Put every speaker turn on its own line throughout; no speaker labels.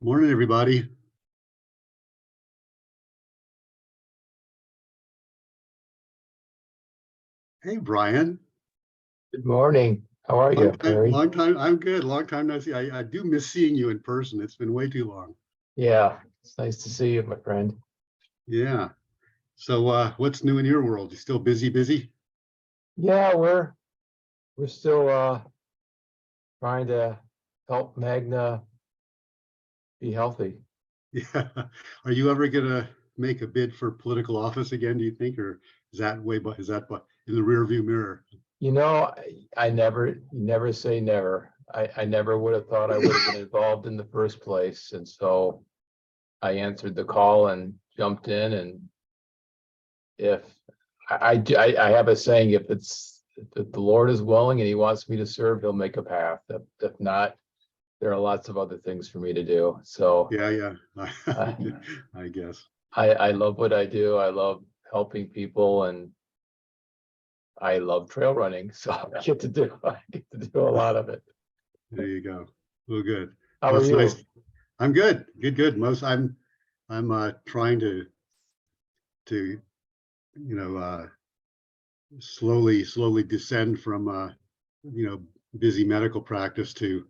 Morning, everybody. Hey, Brian.
Good morning. How are you, Barry?
Long time. I'm good. Long time no see. I do miss seeing you in person. It's been way too long.
Yeah, it's nice to see you, my friend.
Yeah. So what's new in your world? You still busy?
Yeah, we're still trying to help Magna be healthy.
Yeah. Are you ever gonna make a bid for political office again, do you think, or is that in the rear view mirror?
You know, I never say never. I never would have thought I would have been involved in the first place. And so I answered the call and jumped in. And if I have a saying, if the Lord is willing and he wants me to serve, he'll make a path. If not, there are lots of other things for me to do. So
Yeah.
uh,
I guess.
I love what I do. I love helping people, and I love trail running. So I get to do a lot of it.
There you go. Well, good.
How
Well,
are
it's
you?
nice. I'm good. Good. I'm trying to slowly descend from busy medical practice to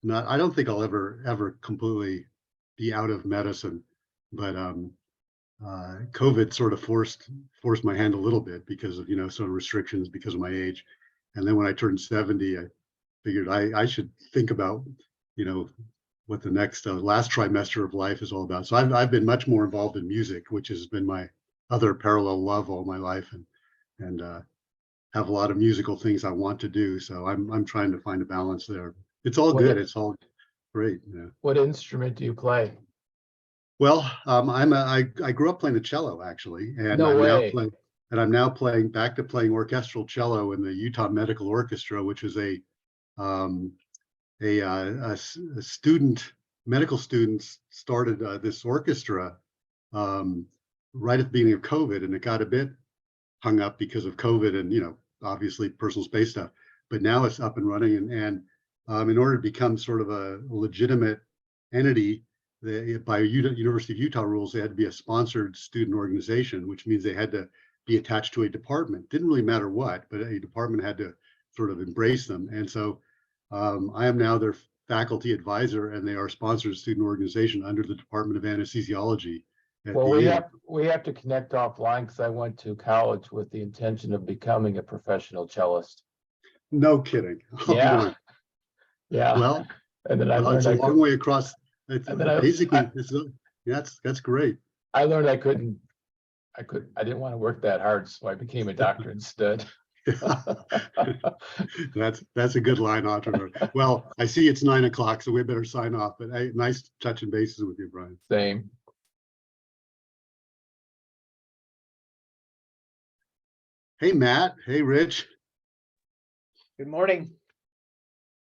not. I don't think I'll ever completely be out of medicine, but COVID sort of forced my hand a little bit because of sort of restrictions because of my age. And then when I turned 70, I figured I should think about you know what the next last trimester of life is all about. So I've been much more involved in music, which has been my other parallel love all my life, and have a lot of musical things I want to do. So I'm trying to find a balance there. It's all good. It's all great. Yeah.
What instrument do you play?
Well, I grew up playing the cello actually, and
No way.
I'm now playing back to playing orchestral cello in the Utah Medical Orchestra, which is um, a medical students started this orchestra right at the beginning of COVID, and it got a bit hung up because of COVID and obviously personal space stuff. But now it's up and running, and in order to become sort of a legitimate entity, by University of Utah rules, they had to be a sponsored student organization, which means they had to be attached to a department. Didn't really matter what, but a department had to sort of embrace them. And so I am now their faculty advisor, and they are sponsored student organization under the Department of Anesthesiology.
Well, we have to connect offline because I went to college with the intention of becoming a professional cellist.
No kidding. Oh,
Yeah.
no.
Yeah.
Well,
and then
it's a long way across. It's basically that's great.
I learned I didn't want to work that hard, so I became a doctor instead.
That's a good line, entrepreneur. Well, I see it's 9 o'clock, so we better sign off. But hey, nice touching bases with you, Brian.
Same.
Hey, Matt. Hey, Rich.
Good morning.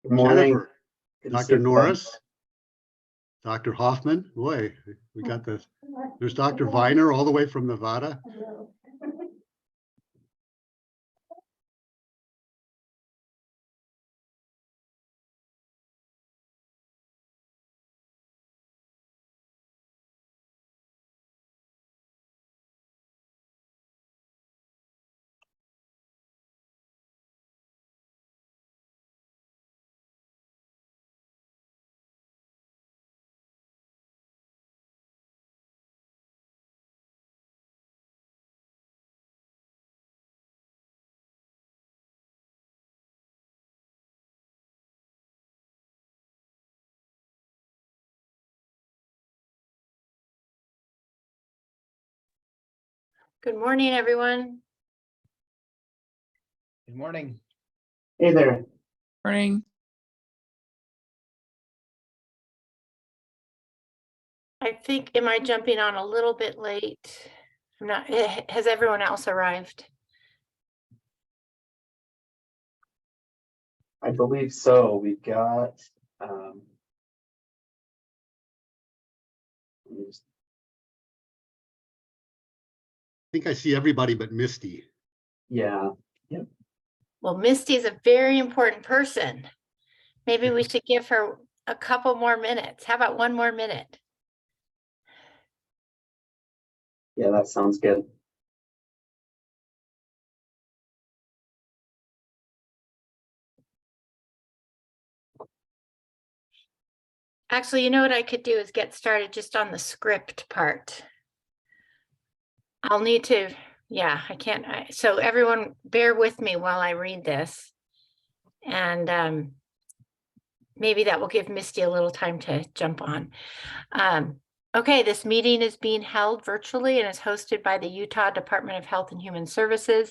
Good morning.
Jennifer. Dr. Norris. Dr. Hoffman. Boy, we got this. There's Dr. Viner all the way from Nevada.
Good morning, everyone.
Good morning.
Hey there.
Morning.
I think, am I jumping on a little bit late? I'm not, has everyone else arrived?
I believe so. We've got
I think I see everybody but Misty.
yeah.
Well, Misty is a very important person. Maybe we should give her a couple more minutes. How about 1 more minute?
Yeah, that sounds good.
Actually, you know what I could do is get started just on the script part. I'll need to, yeah, I can't, so everyone bear with me while I read this. And maybe that will give Misty a little time to jump on. Okay, this meeting is being held virtually and is hosted by the Utah Department of Health and Human Services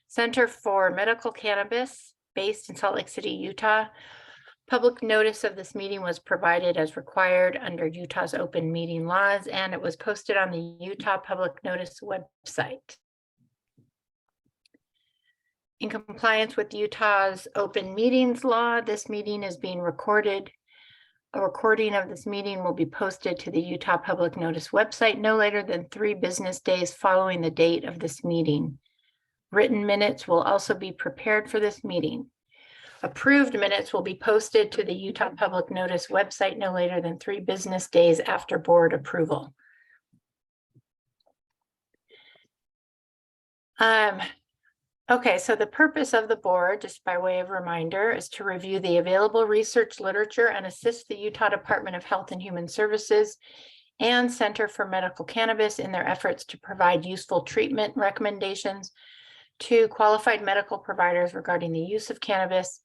Center for Medical Cannabis based in Salt Lake City, Utah. Public notice of this meeting was provided as required under Utah's open meeting laws, and it was posted on the Utah Public Notice website. In compliance with Utah's open meetings law, this meeting is being recorded. A recording of this meeting will be posted to the Utah Public Notice website no later than 3 business days following the date of this meeting. Written minutes will also be prepared for this meeting. Approved minutes will be posted to the Utah Public Notice website no later than 3 business days after board approval. Okay, so the purpose of the board, just by way of reminder, is to review the available research literature and assist the Utah Department of Health and Human Services and Center for Medical Cannabis in their efforts to provide useful treatment recommendations to qualified medical providers regarding the use of cannabis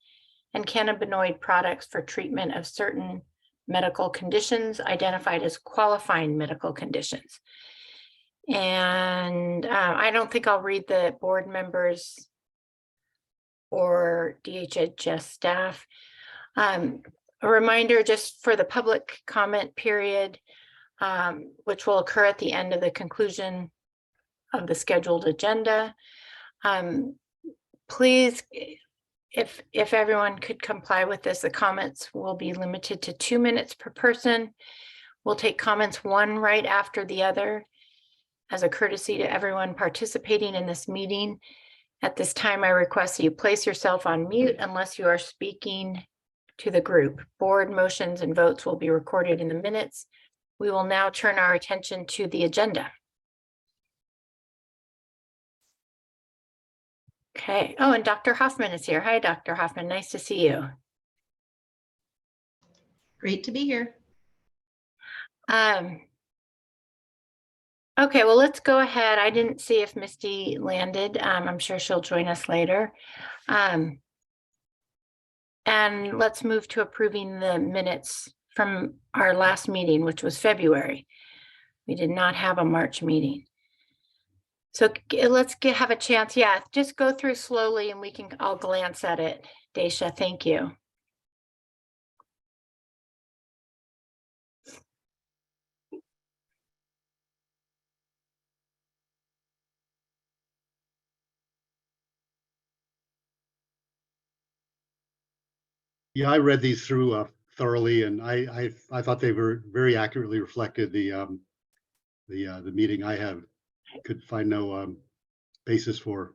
and cannabinoid products for treatment of certain medical conditions identified as qualifying medical conditions. And I don't think I'll read the board members or DHHS staff. A reminder just for the public comment period, which will occur at the end of the conclusion of the scheduled agenda. Please, if everyone could comply with this, the comments will be limited to 2 minutes per person. We'll take comments one right after the other as a courtesy to everyone participating in this meeting. At this time, I request that you place yourself on mute unless you are speaking to the group. Board motions and votes will be recorded in the minutes. We will now turn our attention to the agenda. Okay. Oh, and Dr. Hoffman is here. Hi, Dr. Hoffman. Nice to see you.
Great to be here.
Okay, well, let's go ahead. I didn't see if Misty landed. I'm sure she'll join us later. And let's move to approving the minutes from our last meeting, which was February. We did not have a March meeting. So let's have a chance. Yeah, just go through slowly and I'll glance at it. Daisha, thank you.
Yeah, I read these through thoroughly, and I thought they were very accurately reflected the meeting. Could find no basis for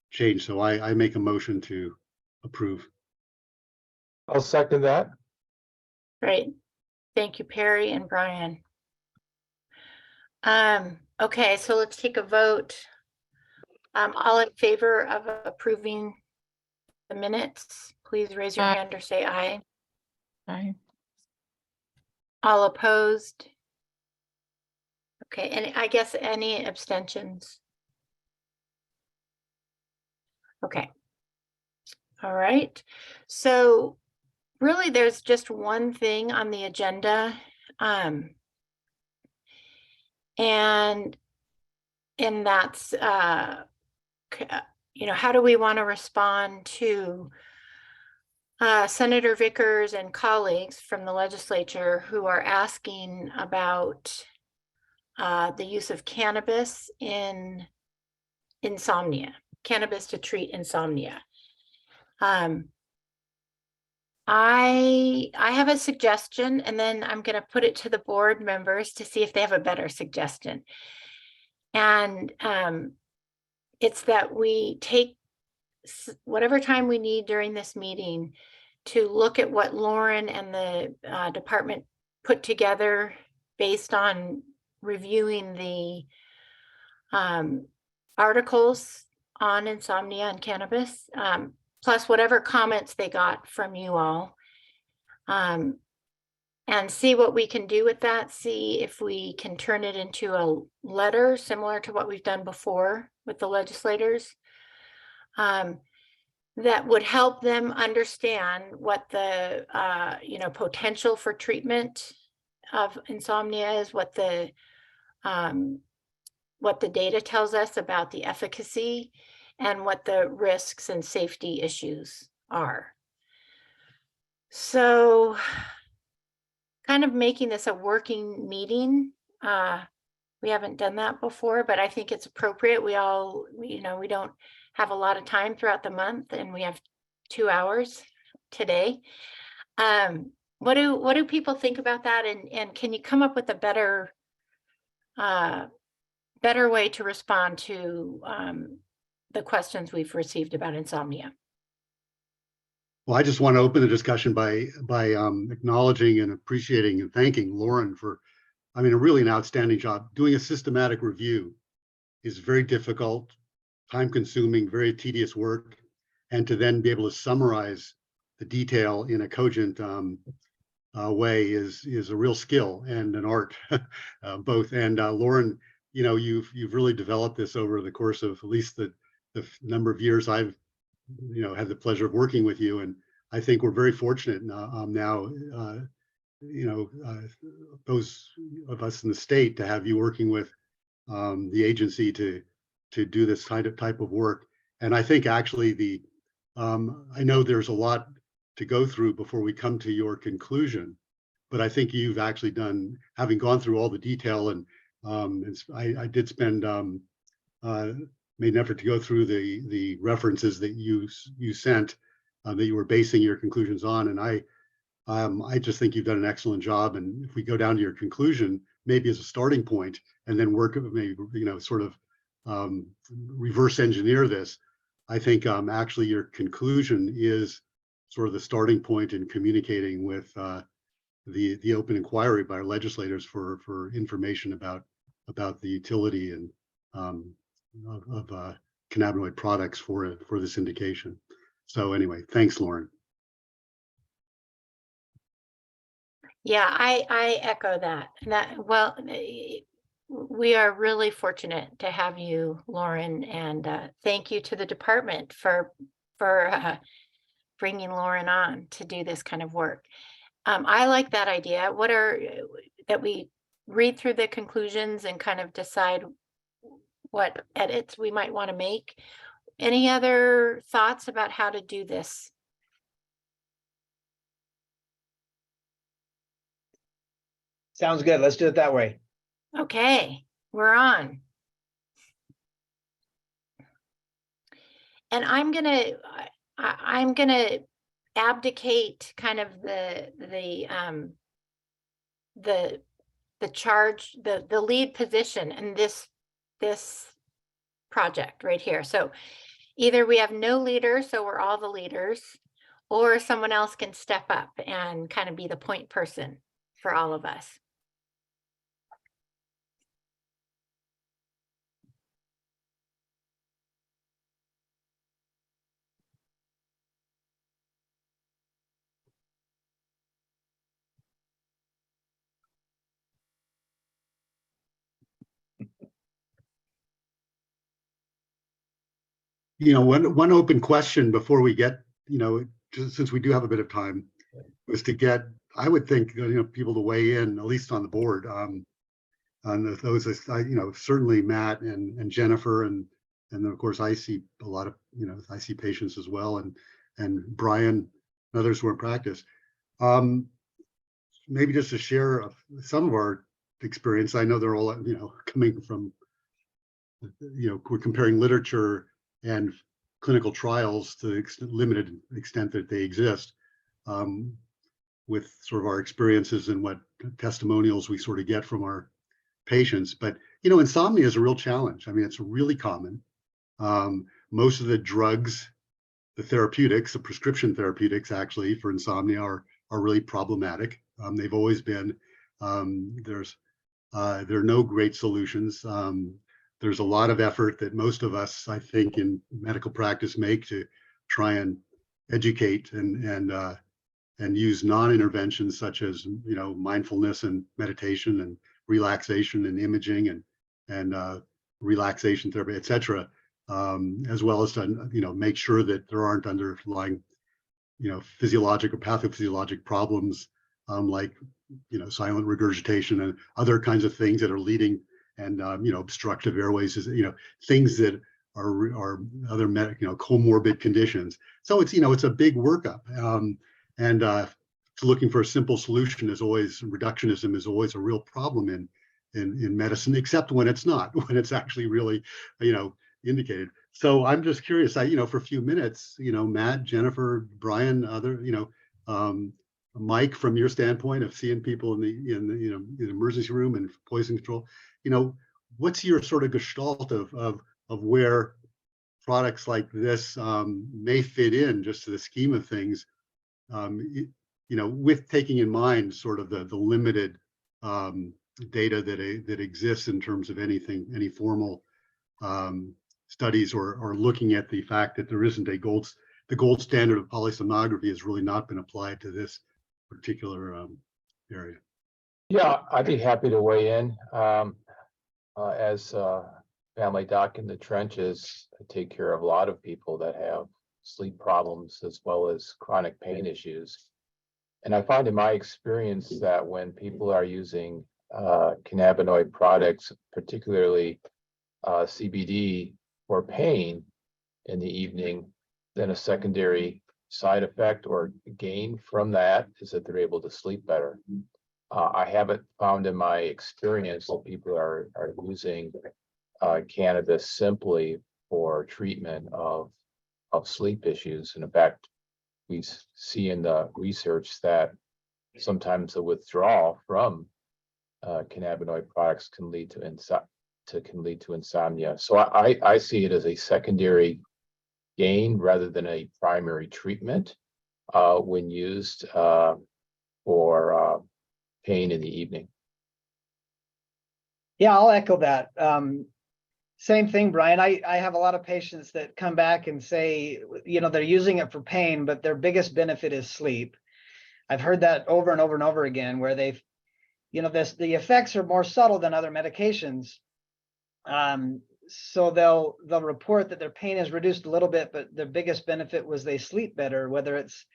change, so I make a motion to approve.
I'll second that.
Great. Thank you, Perry and Brian. Okay, so let's take a vote. All in favor of approving the minutes, please raise your hand or say aye.
Aye.
All opposed? Okay, and I guess any abstentions? Okay. All right. So really there's just one thing on the agenda. And that's, how do we want to respond to Senator Vickers and colleagues from the legislature who are asking about the use of cannabis in insomnia, cannabis to treat insomnia. I have a suggestion, and then I'm going to put it to the board members to see if they have a better suggestion. And it's that we take whatever time we need during this meeting to look at what Lauren and the department put together based on reviewing the articles on insomnia and cannabis, plus whatever comments they got from you all, and see what we can do with that, see if we can turn it into a letter similar to what we've done before with the legislators, that would help them understand what the potential for treatment of insomnia is, what the data tells us about the efficacy, and what the risks and safety issues are. So kind of making this a working meeting. We haven't done that before, but I think it's appropriate. We don't have a lot of time throughout the month, and we have 2 hours today. What do people think about that? And can you come up with a better way to respond to the questions we've received about insomnia?
Well, I just want to open the discussion by acknowledging and appreciating and thanking Lauren for, really an outstanding job. Doing a systematic review is very difficult, time-consuming, very tedious work, and to then be able to summarize the detail in a cogent way is a real skill and an art, both. And Lauren, you've really developed this over the course of at least the number of years I've had the pleasure of working with you, and I think we're very fortunate now. Those of us in the state to have you working with the agency to do this type of work. And I think actually I know there's a lot to go through before we come to your conclusion, but I think you've actually done, having gone through all the detail, and I did spend made an effort to go through the references that you sent that you were basing your conclusions on, and I just think you've done an excellent job. And if we go down to your conclusion, maybe as a starting point, and then work maybe sort of reverse engineer this, I think actually your conclusion is sort of the starting point in communicating with the open inquiry by our legislators for information about the utility and of cannabinoid products for this indication. So anyway, thanks, Lauren.
Yeah, I echo that. Well, we are really fortunate to have you, Lauren, and thank you to the department for bringing Lauren on to do this kind of work. I like that idea. That we read through the conclusions and kind of decide what edits we might want to make. Any other thoughts about how to do this?
Sounds good. Let's do it that way.
Okay, we're on. And I'm gonna abdicate kind of the charge, the lead position in this project right here. So either we have no leader, so we're all the leaders, or someone else can step up and kind of be the point person for all of us.
One open question before we get, just since we do have a bit of time, was to get, I would think, people to weigh in, at least on the board, on those, certainly Matt and Jennifer, and then of course I see a lot of, I see patients as well, and Brian and others who are in practice. Maybe just to share some of our experience. I know they're all, coming from, we're comparing literature and clinical trials to the limited extent that they exist, with sort of our experiences and what testimonials we sort of get from our patients. But, insomnia is a real challenge. It's really common. Most of the drugs therapeutics, the prescription therapeutics actually for insomnia are really problematic. They've always been. There are no great solutions. There's a lot of effort that most of us, I think, in medical practice make to try and educate and use non-interventions such as mindfulness and meditation and relaxation and imaging and relaxation therapy, etc., as well as to make sure that there aren't underlying physiologic or pathophysiologic problems like silent regurgitation and other kinds of things that are leading and obstructive airways is things that are other comorbid conditions. So it's a big workup, and looking for a simple solution is always, reductionism is always a real problem in medicine, except when it's not, when it's actually really indicated. So I'm just curious, for a few minutes, Matt, Jennifer, Brian, other, Mike, from your standpoint of seeing people in the emergency room and poison control, what's your sort of gestalt of where products like this may fit in just to the scheme of things, with taking in mind sort of the limited data that exists in terms of any formal studies or looking at the fact that there isn't the gold standard of polysomnography has really not been applied to this particular area.
Yeah, I'd be happy to weigh in. As family doc in the trenches, I take care of a lot of people that have sleep problems as well as chronic pain issues. And I find in my experience that when people are using cannabinoid products, particularly CBD for pain in the evening, then a secondary side effect or gain from that is that they're able to sleep better. I haven't found in my experience that people are using cannabis simply for treatment of sleep issues. And in fact, we see in the research that sometimes the withdrawal from cannabinoid products can lead to insomnia. So I see it as a secondary gain rather than a primary treatment when used for pain in the evening.
Yeah, I'll echo that. Same thing, Brian. I have a lot of patients that come back and say, they're using it for pain, but their biggest benefit is sleep. I've heard that over and over and over again, where they've, the effects are more subtle than other medications. So they'll report that their pain is reduced a little bit, but their biggest benefit was they sleep better, whether it's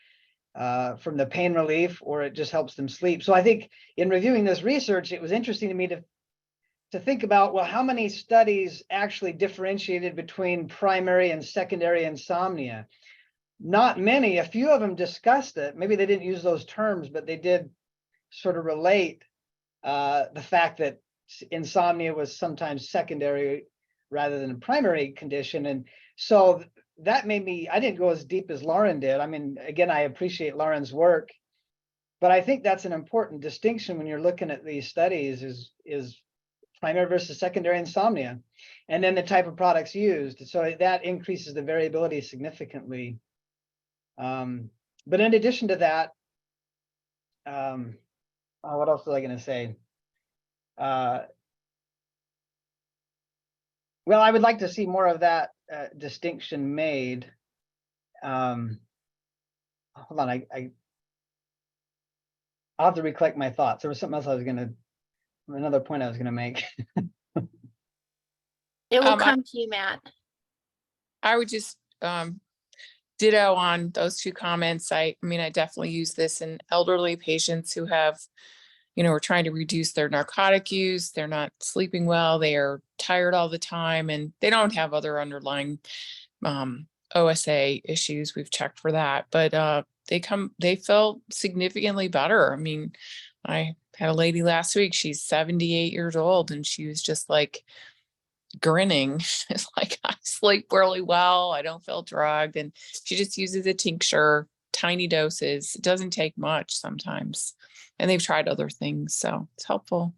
from the pain relief or it just helps them sleep. So I think in reviewing this research, it was interesting to me to think about, well, how many studies actually differentiated between primary and secondary insomnia? Not many. A few of them discussed it. Maybe they didn't use those terms, but they did sort of relate the fact that insomnia was sometimes secondary rather than a primary condition. And so that made me, I didn't go as deep as Lauren did. I mean, again, I appreciate Lauren's work, but I think that's an important distinction when you're looking at these studies is primary versus secondary insomnia, and then the type of products used. So that increases the variability significantly. But in addition to that, what else was I going to say? Well, I would like to see more of that distinction made. Hold on, I'll have to recollect my thoughts. There was something else another point I was going to make.
It will come to you, Matt.
I would just ditto on those two comments. I mean, I definitely use this in elderly patients who have, are trying to reduce their narcotic use. They're not sleeping well. They are tired all the time, and they don't have other underlying OSA issues. We've checked for that, but they feel significantly better. I mean, I had a lady last week, she's 78 years old, and she was just like grinning. It's like, I sleep really well. I don't feel drugged. And she just uses a tincture, tiny doses. It doesn't take much sometimes. And they've tried other things, so it's helpful.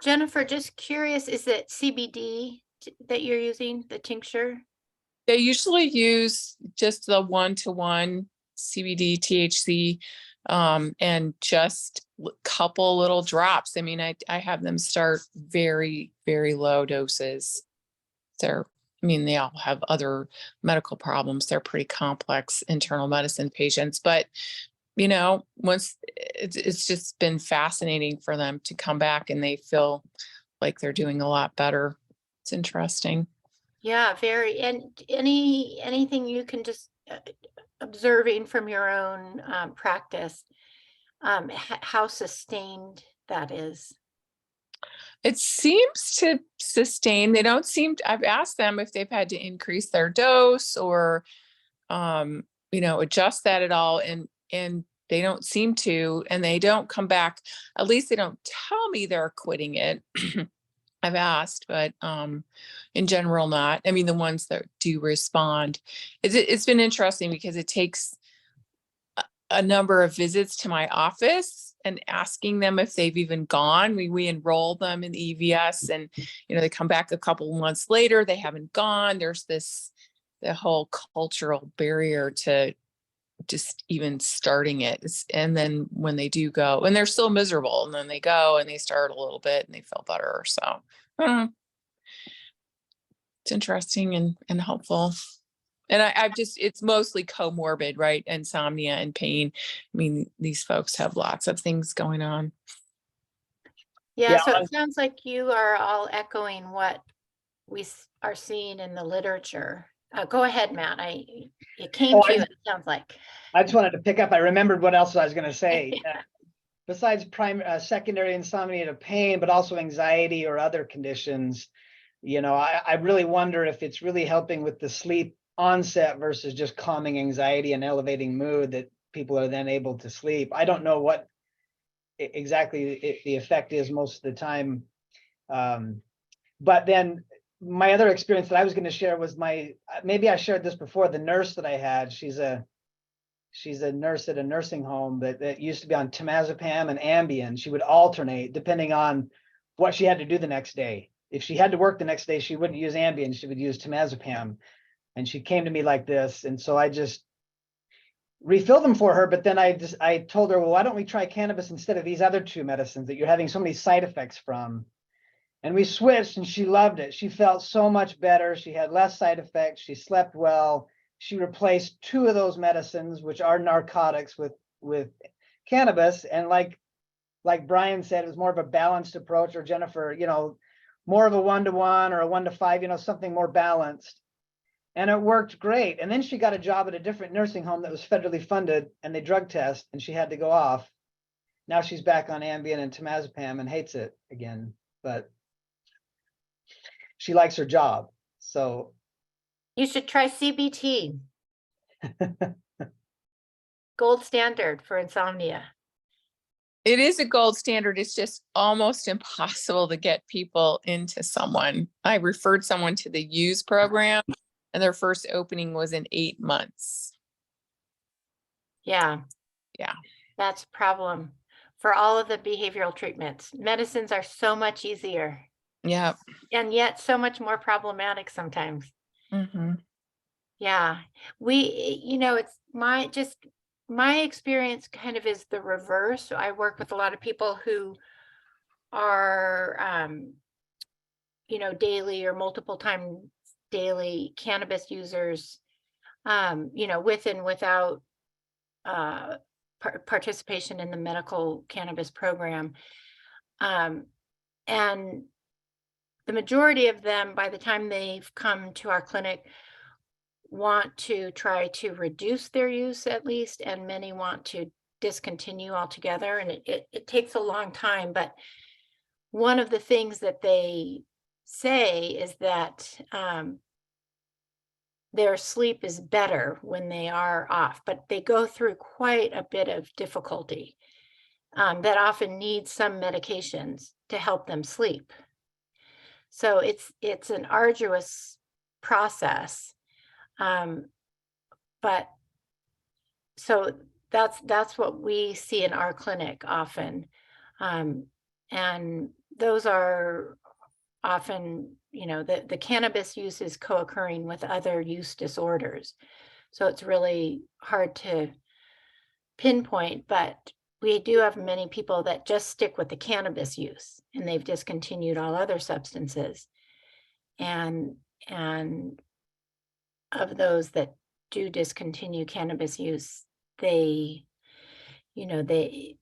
Jennifer, just curious, is it CBD that you're using, the tincture?
They usually use just the 1-to-1 CBD, THC, and just couple little drops. I mean, I have them start very, very low doses. They all have other medical problems. They're pretty complex internal medicine patients, but once it's just been fascinating for them to come back and they feel like they're doing a lot better. It's interesting.
Yeah, very. And anything you can just observing from your own practice, how sustained that is.
It seems to sustain. They don't seem to, I've asked them if they've had to increase their dose or, adjust that at all. And they don't seem to, and they don't come back. At least they don't tell me they're quitting it. I've asked, but in general, not. I mean, the ones that do respond, it's been interesting because it takes a number of visits to my office and asking them if they've even gone. We enroll them in the EVS, and they come back a couple of months later, they haven't gone. There's the whole cultural barrier to just even starting it. And then when they do go, and they're still miserable, and then they go and they start a little bit and they feel better. So it's interesting and helpful. And it's mostly comorbid, right? Insomnia and pain. I mean, these folks have lots of things going on.
Yeah, so it sounds like you are all echoing what we are seeing in the literature. Go ahead, Matt. It came to you, it sounds like.
I just wanted to pick up. I remembered what else I was going to say. Besides secondary insomnia to pain, but also anxiety or other conditions, I really wonder if it's really helping with the sleep onset versus just calming anxiety and elevating mood that people are then able to sleep. I don't know what exactly the effect is most of the time. But then my other experience that I was going to share was maybe I shared this before, the nurse that I had. She's a nurse at a nursing home that used to be on temazepam and Ambien. She would alternate depending on what she had to do the next day. If she had to work the next day, she wouldn't use Ambien, she would use temazepam. And she came to me like this. And so I just refilled them for her. But then I told her, well, why don't we try cannabis instead of these other two medicines that you're having so many side effects from? And we switched and she loved it. She felt so much better. She had less side effects. She slept well. She replaced 2 of those medicines, which are narcotics, with cannabis. And like Brian said, it was more of a balanced approach, or Jennifer, more of a 1-to-1 or a 1-to-5, something more balanced. And it worked great. And then she got a job at a different nursing home that was federally funded, and they drug test, and she had to go off. Now she's back on Ambien and temazepam and hates it again, but she likes her job. So
You should try CBT. Gold standard for insomnia.
It is a gold standard. It's just almost impossible to get people into someone. I referred someone to the Use program, and their first opening was in 8 months.
Yeah.
Yeah.
That's a problem for all of the behavioral treatments. Medicines are so much easier.
Yeah.
And yet so much more problematic sometimes.
Mm-hmm.
Yeah. It's my experience kind of is the reverse. So I work with a lot of people who are, daily or multiple time daily cannabis users, with and without participation in the medical cannabis program. And the majority of them, by the time they've come to our clinic, want to try to reduce their use at least, and many want to discontinue altogether. And it takes a long time. But one of the things that they say is that their sleep is better when they are off, but they go through quite a bit of difficulty that often needs some medications to help them sleep. So it's an arduous process. But so that's what we see in our clinic often. And those are often, the cannabis use is co-occurring with other use disorders. So it's really hard to pinpoint, but we do have many people that just stick with the cannabis use and they've discontinued all other substances. And of those that do discontinue cannabis use, they, you know, they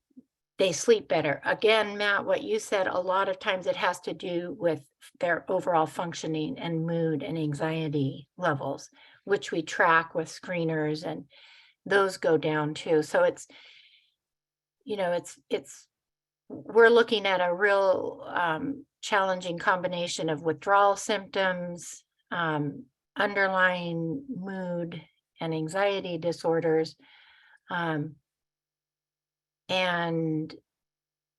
sleep better. Again, Matt, what you said, a lot of times it has to do with their overall functioning and mood and anxiety levels, which we track with screeners, and those go down too. So it's, you know, we're looking at a real challenging combination of withdrawal symptoms, underlying mood and anxiety disorders, and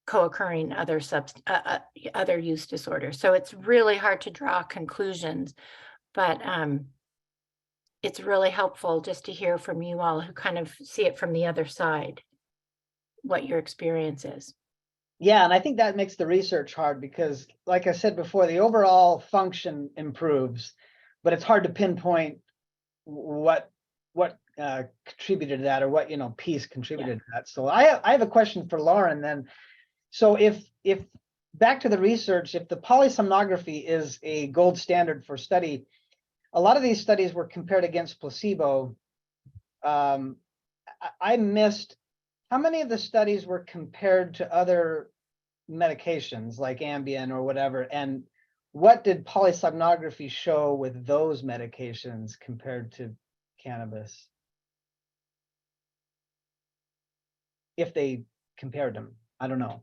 co-occurring other other use disorders. So it's really hard to draw conclusions, but it's really helpful just to hear from you all who kind of see it from the other side, what your experience is.
Yeah, and I think that makes the research hard because, like I said before, the overall function improves, but it's hard to pinpoint what contributed to that, or what, you know, piece contributed to that. So I have a question for Lauren then. So if back to the research, if the polysomnography is a gold standard for study, a lot of these studies were compared against placebo. I missed, how many of the studies were compared to other medications like Ambien or whatever? And what did polysomnography show with those medications compared to cannabis? If they compared them, I don't know.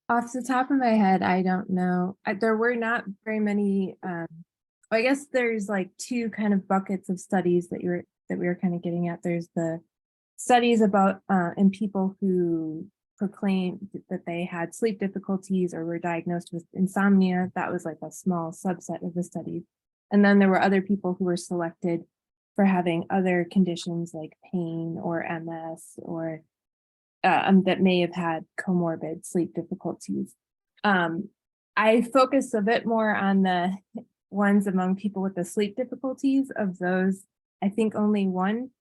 Off the top of my head, I don't know. There were not very many. I guess there's like two kind of buckets of studies that we were kind of getting at. There's the studies about in people who proclaimed that they had sleep difficulties or were diagnosed with insomnia. That was like a small subset of the studies. And then there were other people who were selected for having other conditions like pain or MS or that may have had comorbid sleep difficulties. I focus a bit more on the ones among people with the sleep difficulties. Of those, I think only one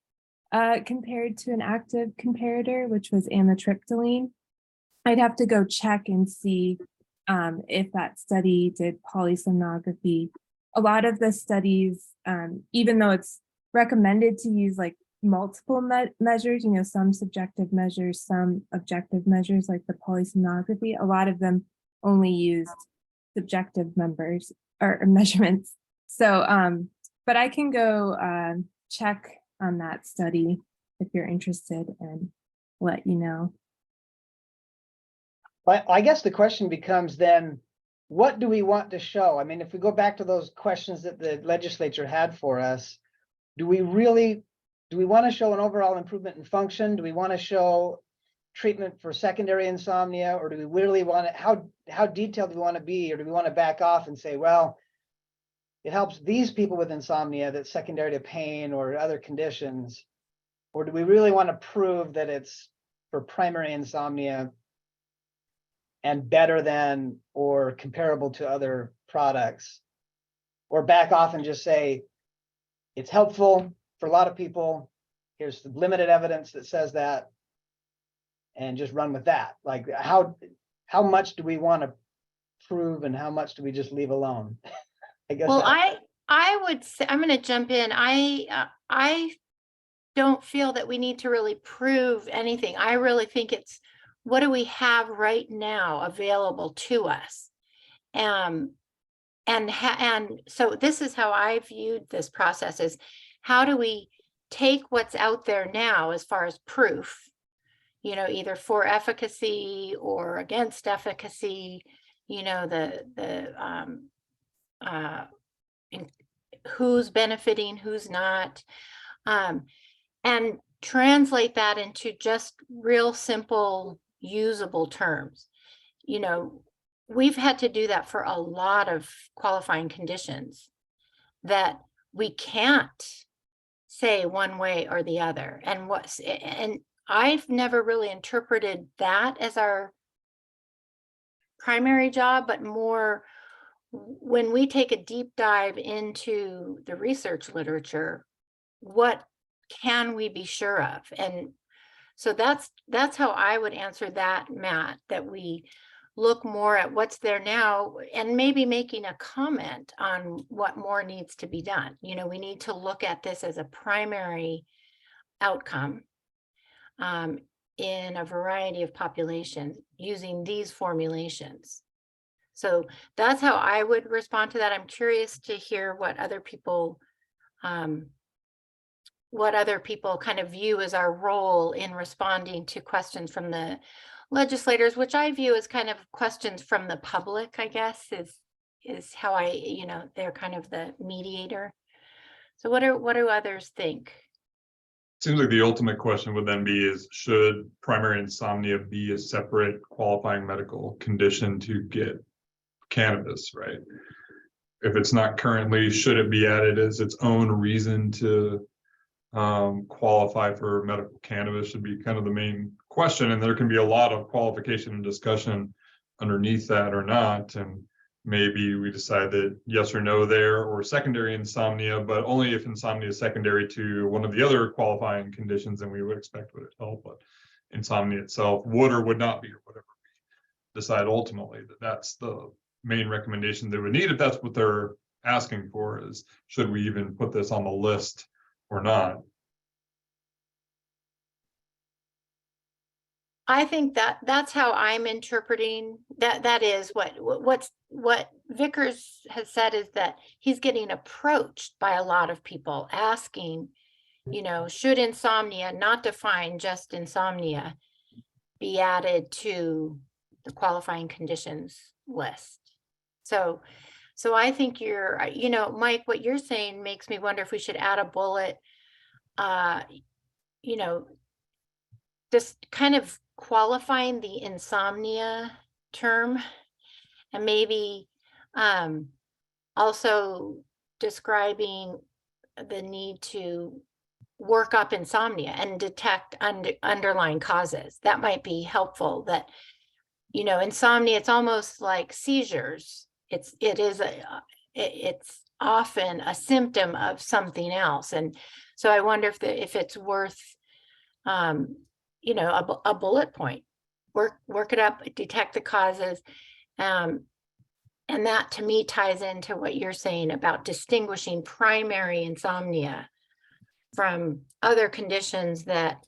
compared to an active comparator, which was amitriptyline. I'd have to go check and see if that study did polysomnography. A lot of the studies, even though it's recommended to use like multiple measures, you know, some subjective measures, some objective measures like the polysomnography, a lot of them only used subjective numbers or measurements. So, but I can go check on that study if you're interested and let you know.
But I guess the question becomes then, what do we want to show? I mean, if we go back to those questions that the legislature had for us, do we want to show an overall improvement in function? Do we want to show treatment for secondary insomnia? Or do we really want to, how detailed do we want to be? Or do we want to back off and say, well, it helps these people with insomnia that's secondary to pain or other conditions? Or do we really want to prove that it's for primary insomnia and better than or comparable to other products? Or back off and just say, it's helpful for a lot of people. Here's the limited evidence that says that, and just run with that. Like how much do we want to prove and how much do we just leave alone? I guess.
Well, I would say, I'm going to jump in. I don't feel that we need to really prove anything. I really think it's, what do we have right now available to us? And so this is how I viewed this process, is how do we take what's out there now as far as proof, you know, either for efficacy or against efficacy, you know, who's benefiting, who's not, and translate that into just real simple usable terms. You know, we've had to do that for a lot of qualifying conditions that we can't say one way or the other. And I've never really interpreted that as our primary job, but more when we take a deep dive into the research literature, what can we be sure of? And so that's how I would answer that, Matt, that we look more at what's there now and maybe making a comment on what more needs to be done. You know, we need to look at this as a primary outcome in a variety of populations using these formulations. So that's how I would respond to that. I'm curious to hear what other people kind of view as our role in responding to questions from the legislators, which I view as kind of questions from the public, I guess, is how I, you know, they're kind of the mediator. So what do others think?
Seems like the ultimate question would then be is, should primary insomnia be a separate qualifying medical condition to get cannabis, right? If it's not currently, should it be added as its own reason to qualify for medical cannabis should be kind of the main question. And there can be a lot of qualification and discussion underneath that or not. And maybe we decide that yes or no there, or secondary insomnia, but only if insomnia is secondary to one of the other qualifying conditions, then we would expect would it help. But insomnia itself would or would not be, or whatever we decide ultimately, that's the main recommendation they would need if that's what they're asking for, is should we even put this on the list or not?
I think that's how I'm interpreting that. That is what Vickers has said, is that he's getting approached by a lot of people asking, you know, should insomnia, not define just insomnia, be added to the qualifying conditions list. So I think you're, you know, Mike, what you're saying makes me wonder if we should add a bullet, you know, just kind of qualifying the insomnia term, and maybe also describing the need to work up insomnia and detect underlying causes. That might be helpful. That, you know, insomnia, it's almost like seizures. It's often a symptom of something else. And so I wonder if it's worth you know, a bullet point, work it up, detect the causes. And that to me ties into what you're saying about distinguishing primary insomnia from other conditions that,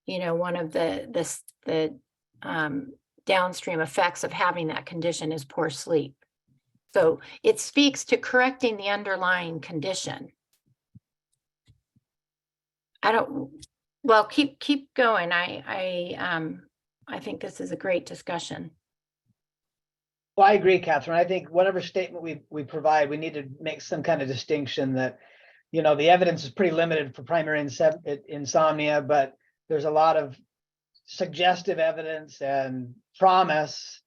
you know, one of the downstream effects of having that condition is poor sleep. So it speaks to correcting the underlying condition. Well, keep going. I think this is a great discussion.
Well, I agree, Catherine. I think whatever statement we provide, we need to make some kind of distinction that, you know, the evidence is pretty limited for primary insomnia, but there's a lot of suggestive evidence and promise,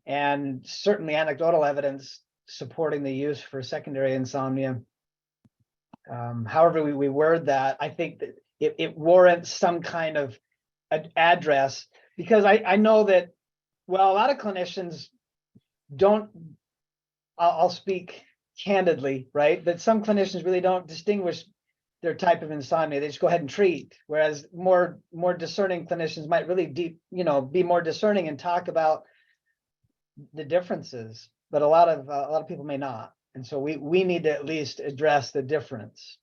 and certainly anecdotal evidence supporting the use for secondary insomnia. However we word that, I think that it warrants some kind of address, because I know that, well, a lot of clinicians don't, I'll speak candidly, right? That some clinicians really don't distinguish their type of insomnia. They just go ahead and treat, whereas more discerning clinicians might really be more discerning and talk about the differences, but a lot of people may not. And so we need to at least address the difference.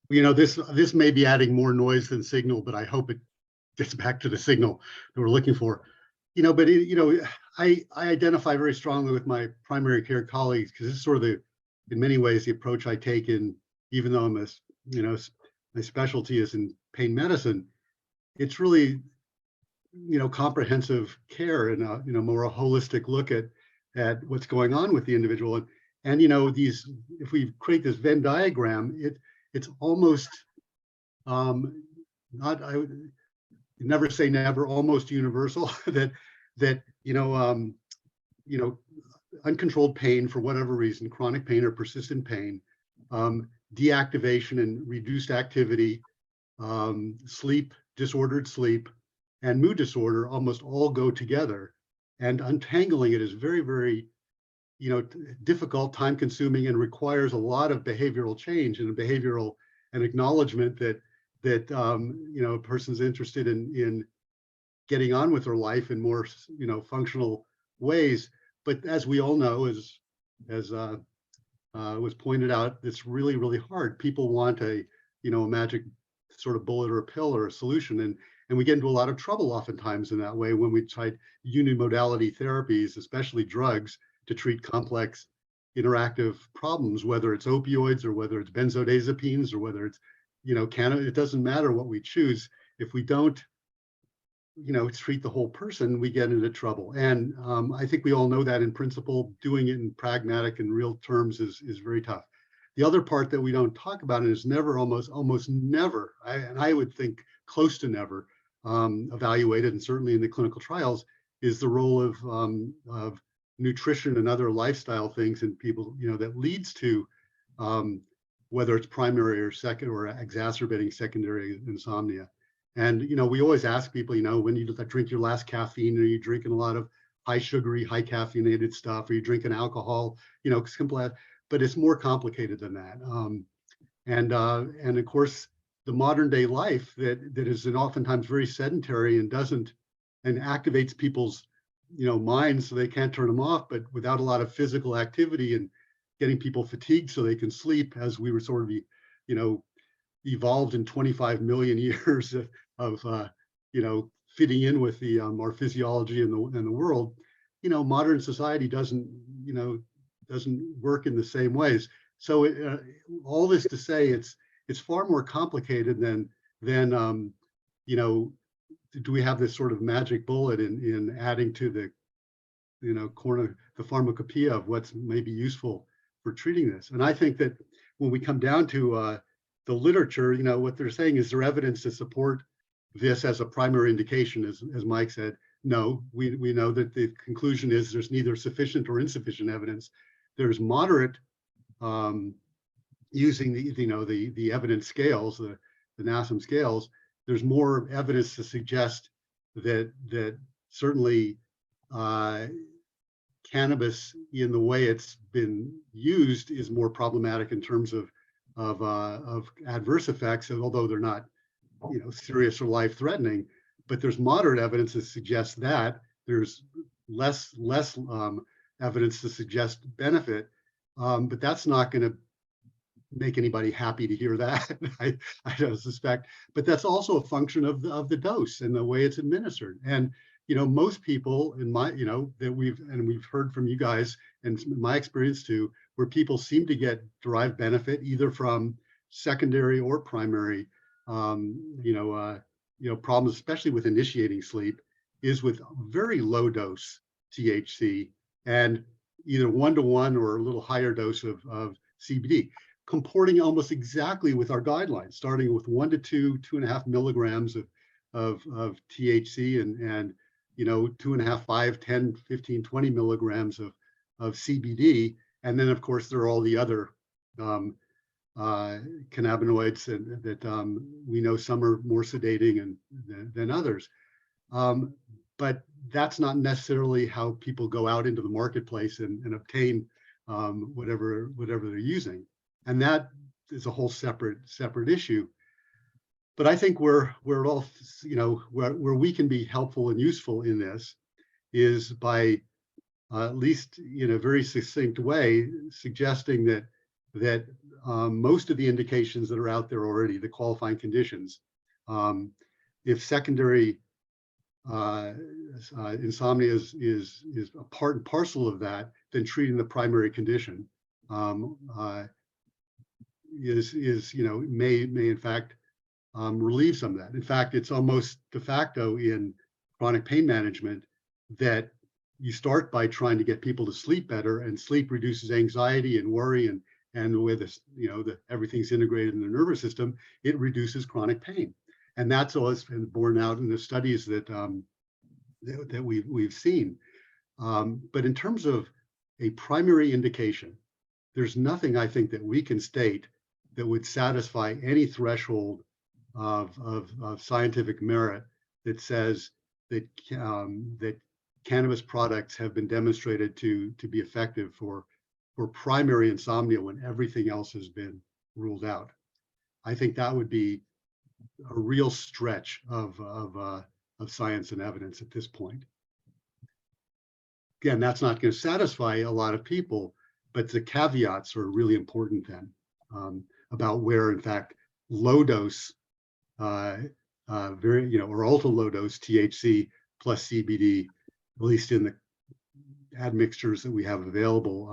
You know, this may be adding more noise than signal, but I hope it gets back to the signal that we're looking for. You know, but I identify very strongly with my primary care colleagues, because this is sort of in many ways, the approach I take in, even though I'm my specialty is in pain medicine, it's really, comprehensive care and more a holistic look at what's going on with the individual. And if we create this Venn diagram, it's almost not, I would never say never, almost universal that uncontrolled pain for whatever reason, chronic pain or persistent pain, deactivation and reduced activity, sleep, disordered sleep, and mood disorder almost all go together, and untangling it is very, very, difficult, time consuming, and requires a lot of behavioral change and behavioral and acknowledgement that a person's interested in getting on with their life in more, functional ways. But as we all know, as was pointed out, it's really, really hard. People want a magic sort of bullet or a pill or a solution, and we get into a lot of trouble oftentimes in that way when we try unimodality therapies, especially drugs, to treat complex interactive problems, whether it's opioids or whether it's benzodiazepines or whether it's it doesn't matter what we choose. If we don't treat the whole person, we get into trouble. And I think we all know that in principle. Doing it in pragmatic and real terms is very tough. The other part that we don't talk about, and is never, almost never, and I would think close to never evaluated, and certainly in the clinical trials, is the role of nutrition and other lifestyle things in people, that leads to whether it's primary or second or exacerbating secondary insomnia. And, we always ask people, when you drink your last caffeine, are you drinking a lot of high sugary, high caffeinated stuff? Are you drinking alcohol? Simple as, but it's more complicated than that. And of course, the modern day life that is oftentimes very sedentary and activates people's, minds so they can't turn them off, but without a lot of physical activity and getting people fatigued so they can sleep, as we were sort of, evolved in 25 million years of fitting in with our physiology in the world. Modern society doesn't work in the same ways. So all this to say, it's far more complicated than do we have this sort of magic bullet in adding to the the pharmacopoeia of what's maybe useful for treating this. And I think that when we come down to the literature, what they're saying is there evidence to support this as a primary indication, as Mike said. No, we know that the conclusion is there's neither sufficient or insufficient evidence. There's moderate using the evidence scales, the NASM scales. There's more evidence to suggest that certainly cannabis, in the way it's been used, is more problematic in terms of adverse effects, although they're not serious or life-threatening. But there's moderate evidence to suggest that. There's less evidence to suggest benefit, but that's not going to make anybody happy to hear that. I don't suspect. But that's also a function of the dose and the way it's administered. And most people in my that we've heard from you guys, and in my experience too, where people seem to get derived benefit either from secondary or primary problems, especially with initiating sleep, is with very low dose THC and either 1-to-1 or a little higher dose of CBD, comporting almost exactly with our guidelines, starting with 1 to 2.5 milligrams of THC and 2.5, 5, 10, 15, 20 milligrams of CBD. And then of course there are all the other cannabinoids that we know some are more sedating than others. But that's not necessarily how people go out into the marketplace and obtain whatever they're using. And that is a whole separate issue. But I think where we can be helpful and useful in this is by at least in a very succinct way, suggesting that most of the indications that are out there already, the qualifying conditions, if secondary insomnia is a part and parcel of that, then treating the primary condition may in fact relieve some of that. In fact, it's almost de facto in chronic pain management that you start by trying to get people to sleep better, and sleep reduces anxiety and worry, and the way this, everything's integrated in the nervous system, it reduces chronic pain. And that's always been borne out in the studies that we've seen. But in terms of a primary indication, there's nothing I think that we can state that would satisfy any threshold of scientific merit that says that cannabis products have been demonstrated to be effective for primary insomnia when everything else has been ruled out. I think that would be a real stretch of science and evidence at this point. Again, that's not going to satisfy a lot of people, but the caveats are really important then, about where, in fact, low dose, or ultra low dose THC plus CBD, at least in the admixtures that we have available,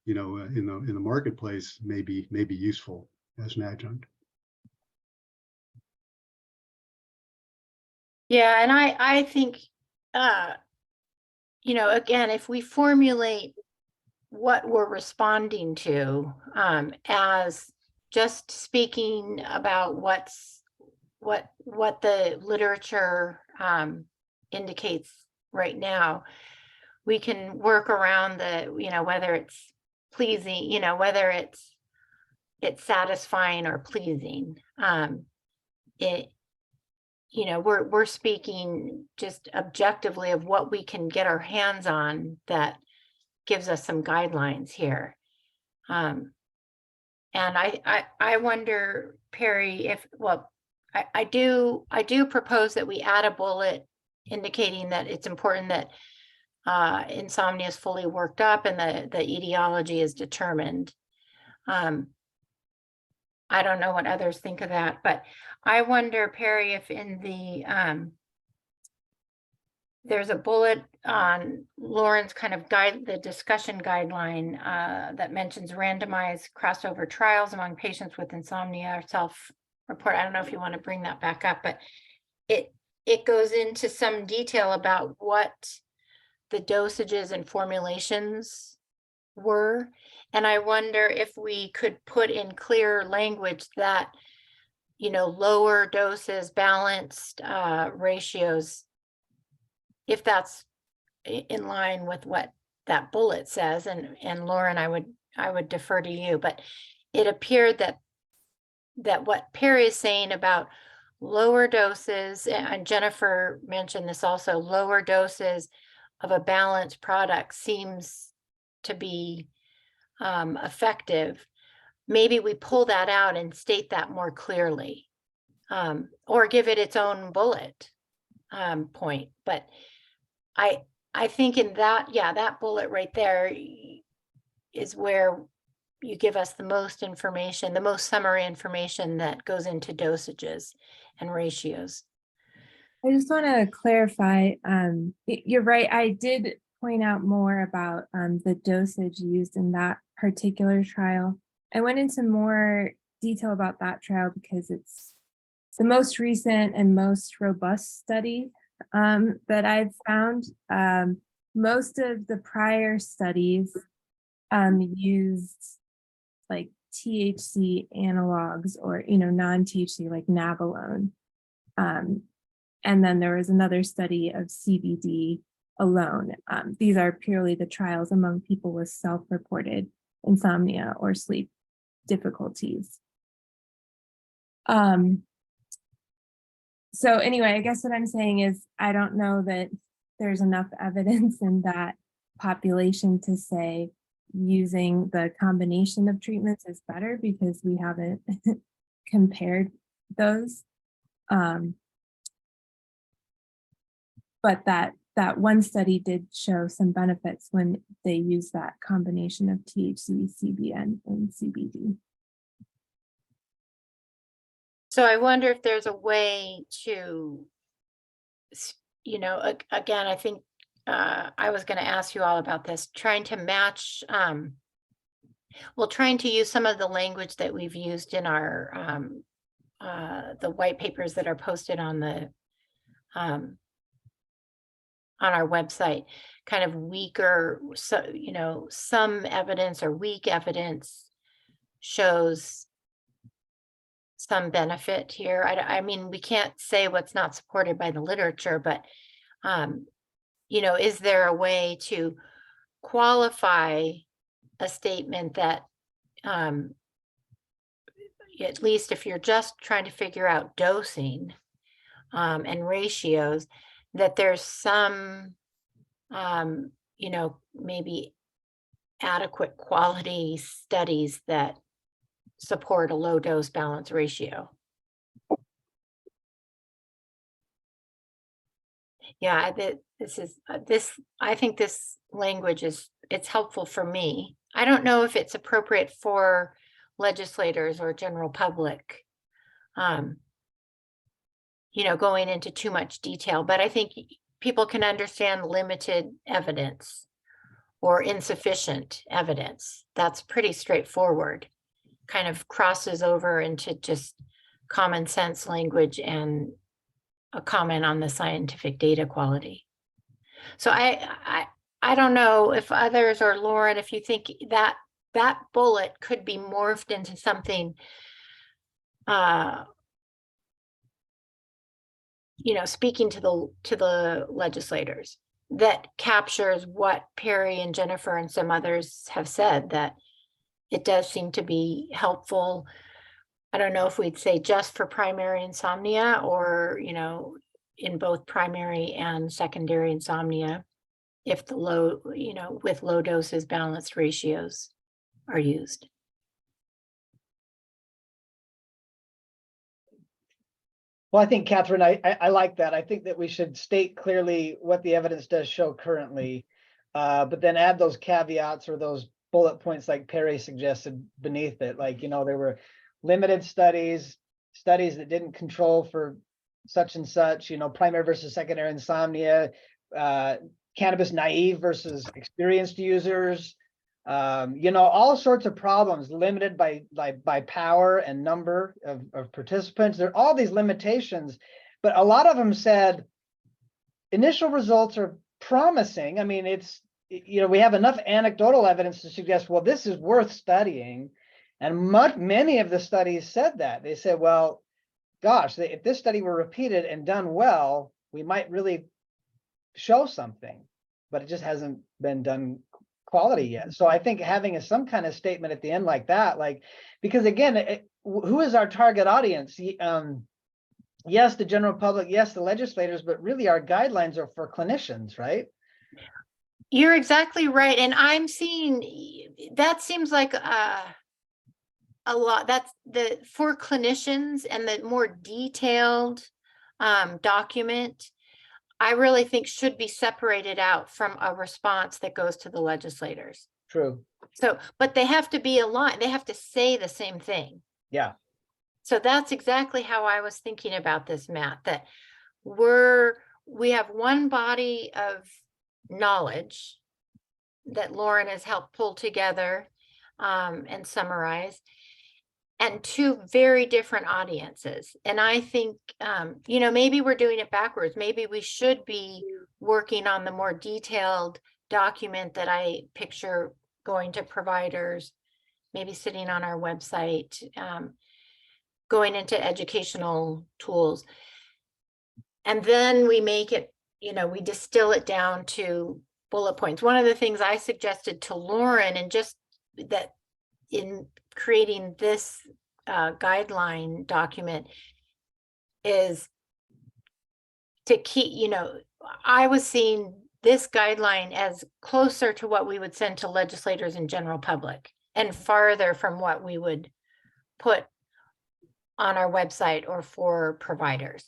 in the marketplace, may be useful as an adjunct.
Yeah, and I think, again, if we formulate what we're responding to, as just speaking about what the literature indicates right now, we can work around whether it's pleasing, whether it's satisfying or pleasing. We're speaking just objectively of what we can get our hands on that gives us some guidelines here. And I wonder, Perry, I do propose that we add a bullet indicating that it's important that insomnia is fully worked up and the etiology is determined. I don't know what others think of that, but I wonder, Perry, if in the there's a bullet on Lauren's kind of the discussion guideline that mentions randomized crossover trials among patients with insomnia or self-report. I don't know if you want to bring that back up, but it goes into some detail about what the dosages and formulations were. And I wonder if we could put in clear language that, lower doses, balanced ratios, if that's in line with what that bullet says. And Lauren, I would defer to you, but it appeared that what Perry is saying about lower doses, and Jennifer mentioned this also, lower doses of a balanced product seems to be effective. Maybe we pull that out and state that more clearly, or give it its own bullet point. But I think in that, that bullet right there is where you give us the most information, the most summary information that goes into dosages and ratios.
I just want to clarify, you're right, I did point out more about the dosage used in that particular trial. I went into more detail about that trial because it's the most recent and most robust study that I've found. Most of the prior studies used like THC analogs or, non-THC like Nabilone. And then there was another study of CBD alone. These are purely the trials among people with self-reported insomnia or sleep difficulties. So anyway, I guess what I'm saying is I don't know that there's enough evidence in that population to say using the combination of treatments is better because we haven't compared those. But that one study did show some benefits when they used that combination of THC, CBN, and CBD.
So I wonder if there's a way to, again, I think I was going to ask you all about this, trying to match, trying to use some of the language that we've used in our, the white papers that are posted on the, on our website, kind of weaker, so, some evidence or weak evidence shows some benefit here. I mean, we can't say what's not supported by the literature, but, is there a way to qualify a statement that, at least if you're just trying to figure out dosing and ratios, that there's some, you know, maybe adequate quality studies that support a low dose balance ratio. Yeah, I think this language it's helpful for me. I don't know if it's appropriate for legislators or general public, you know, going into too much detail, but I think people can understand limited evidence or insufficient evidence. That's pretty straightforward. Kind of crosses over into just common sense language and a comment on the scientific data quality. So I don't know if others or Lauren, if you think that that bullet could be morphed into something, you know, speaking to the legislators that captures what Perry and Jennifer and some others have said, that it does seem to be helpful. I don't know if we'd say just for primary insomnia or, you know, in both primary and secondary insomnia, if the low, you know, with low doses balanced ratios are used.
Well, I think, Catherine, I like that. I think that we should state clearly what the evidence does show currently, but then add those caveats or those bullet points like Perry suggested beneath it. Like, you know, there were limited studies that didn't control for such and such, you know, primary versus secondary insomnia, cannabis naive versus experienced users, you know, all sorts of problems limited by power and number of participants. There are all these limitations, but a lot of them said initial results are promising. I mean, it's, you know, we have enough anecdotal evidence to suggest, well, this is worth studying. And many of the studies said that. They said, well, gosh, if this study were repeated and done well, we might really show something, but it just hasn't been done quality yet. So I think having some kind of statement at the end like that, like, because again, who is our target audience? Yes, the general public, yes, the legislators, but really our guidelines are for clinicians, right?
You're exactly right. And I'm seeing, that seems like a lot. That's for clinicians, and the more detailed document, I really think should be separated out from a response that goes to the legislators.
True.
So, but they have to be aligned. They have to say the same thing.
Yeah.
So that's exactly how I was thinking about this, Matt, that we have one body of knowledge that Lauren has helped pull together and summarize, and two very different audiences. And I think, you know, maybe we're doing it backwards. Maybe we should be working on the more detailed document that I picture going to providers, maybe sitting on our website, going into educational tools. And then we make it, you know, we distill it down to bullet points. One of the things I suggested to Lauren, and just that in creating this guideline document, is to keep, you know, I was seeing this guideline as closer to what we would send to legislators and general public, and farther from what we would put on our website or for providers.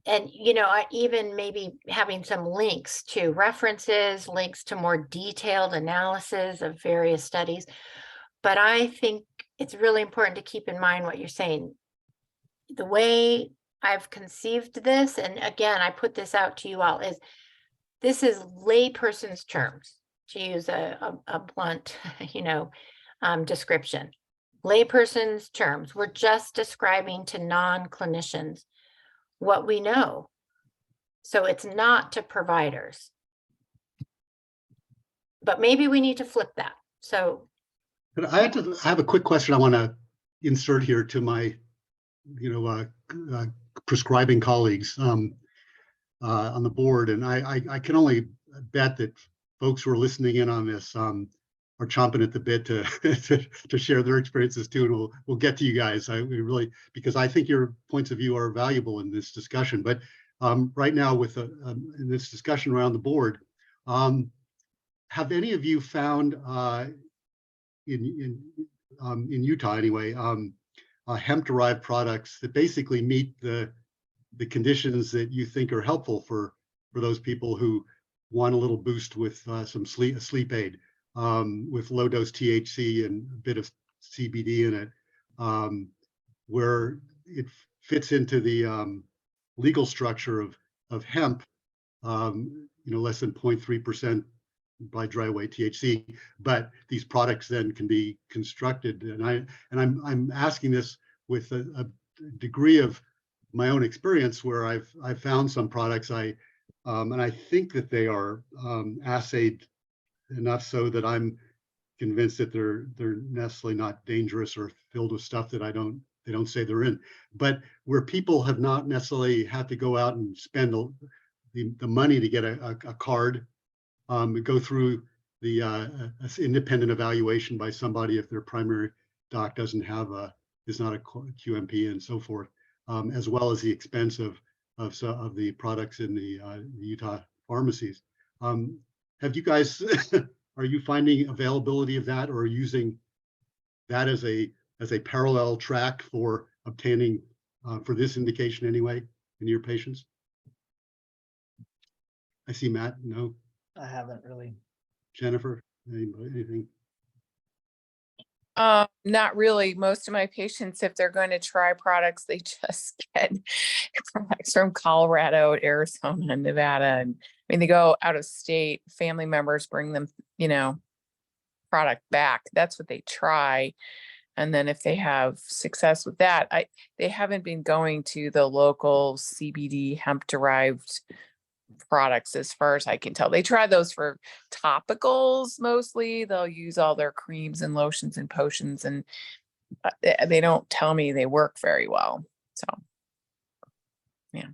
And, you know, I even maybe having some links to references, links to more detailed analysis of various studies. But I think it's really important to keep in mind what you're saying. The way I've conceived this, and again, I put this out to you all, is this is layperson's terms, to use a blunt, you know, description. Layperson's terms. We're just describing to non-clinicians what we know. So it's not to providers. But maybe we need to flip that. So
But I have a quick question I want to insert here to my, you know, prescribing colleagues on the board, and I can only bet that folks who are listening in on this are chomping at the bit to to share their experiences too, and we'll get to you guys. We really, because I think your points of view are valuable in this discussion. But right now with in this discussion around the board, have any of you found in Utah anyway, hemp-derived products that basically meet the conditions that you think are helpful for those people who want a little boost with some sleep aid, with low dose THC and a bit of CBD in it, where it fits into the legal structure of hemp, less than 0.3% by dry weight THC, but these products then can be constructed. And I'm asking this with a degree of my own experience where I've found some products and I think that they are assayed enough so that I'm convinced that they're necessarily not dangerous or filled with stuff that they don't say they're in. But where people have not necessarily had to go out and spend the money to get a card, go through the independent evaluation by somebody if their primary doc is not a QMP and so forth, as well as the expense of the products in the Utah pharmacies. Have you guys, are you finding availability of that or using that as a parallel track for obtaining for this indication anyway in your patients? I see Matt, no.
I haven't really.
Jennifer, anything?
Not really. Most of my patients, if they're going to try products, they just get products from Colorado, Arizona, Nevada. And I mean, they go out of state, family members bring them, product back. That's what they try. And then if they have success with that, they haven't been going to the local CBD hemp derived products as far as I can tell. They try those for topicals mostly. They'll use all their creams and lotions and potions, and they don't tell me they work very well. So, yeah.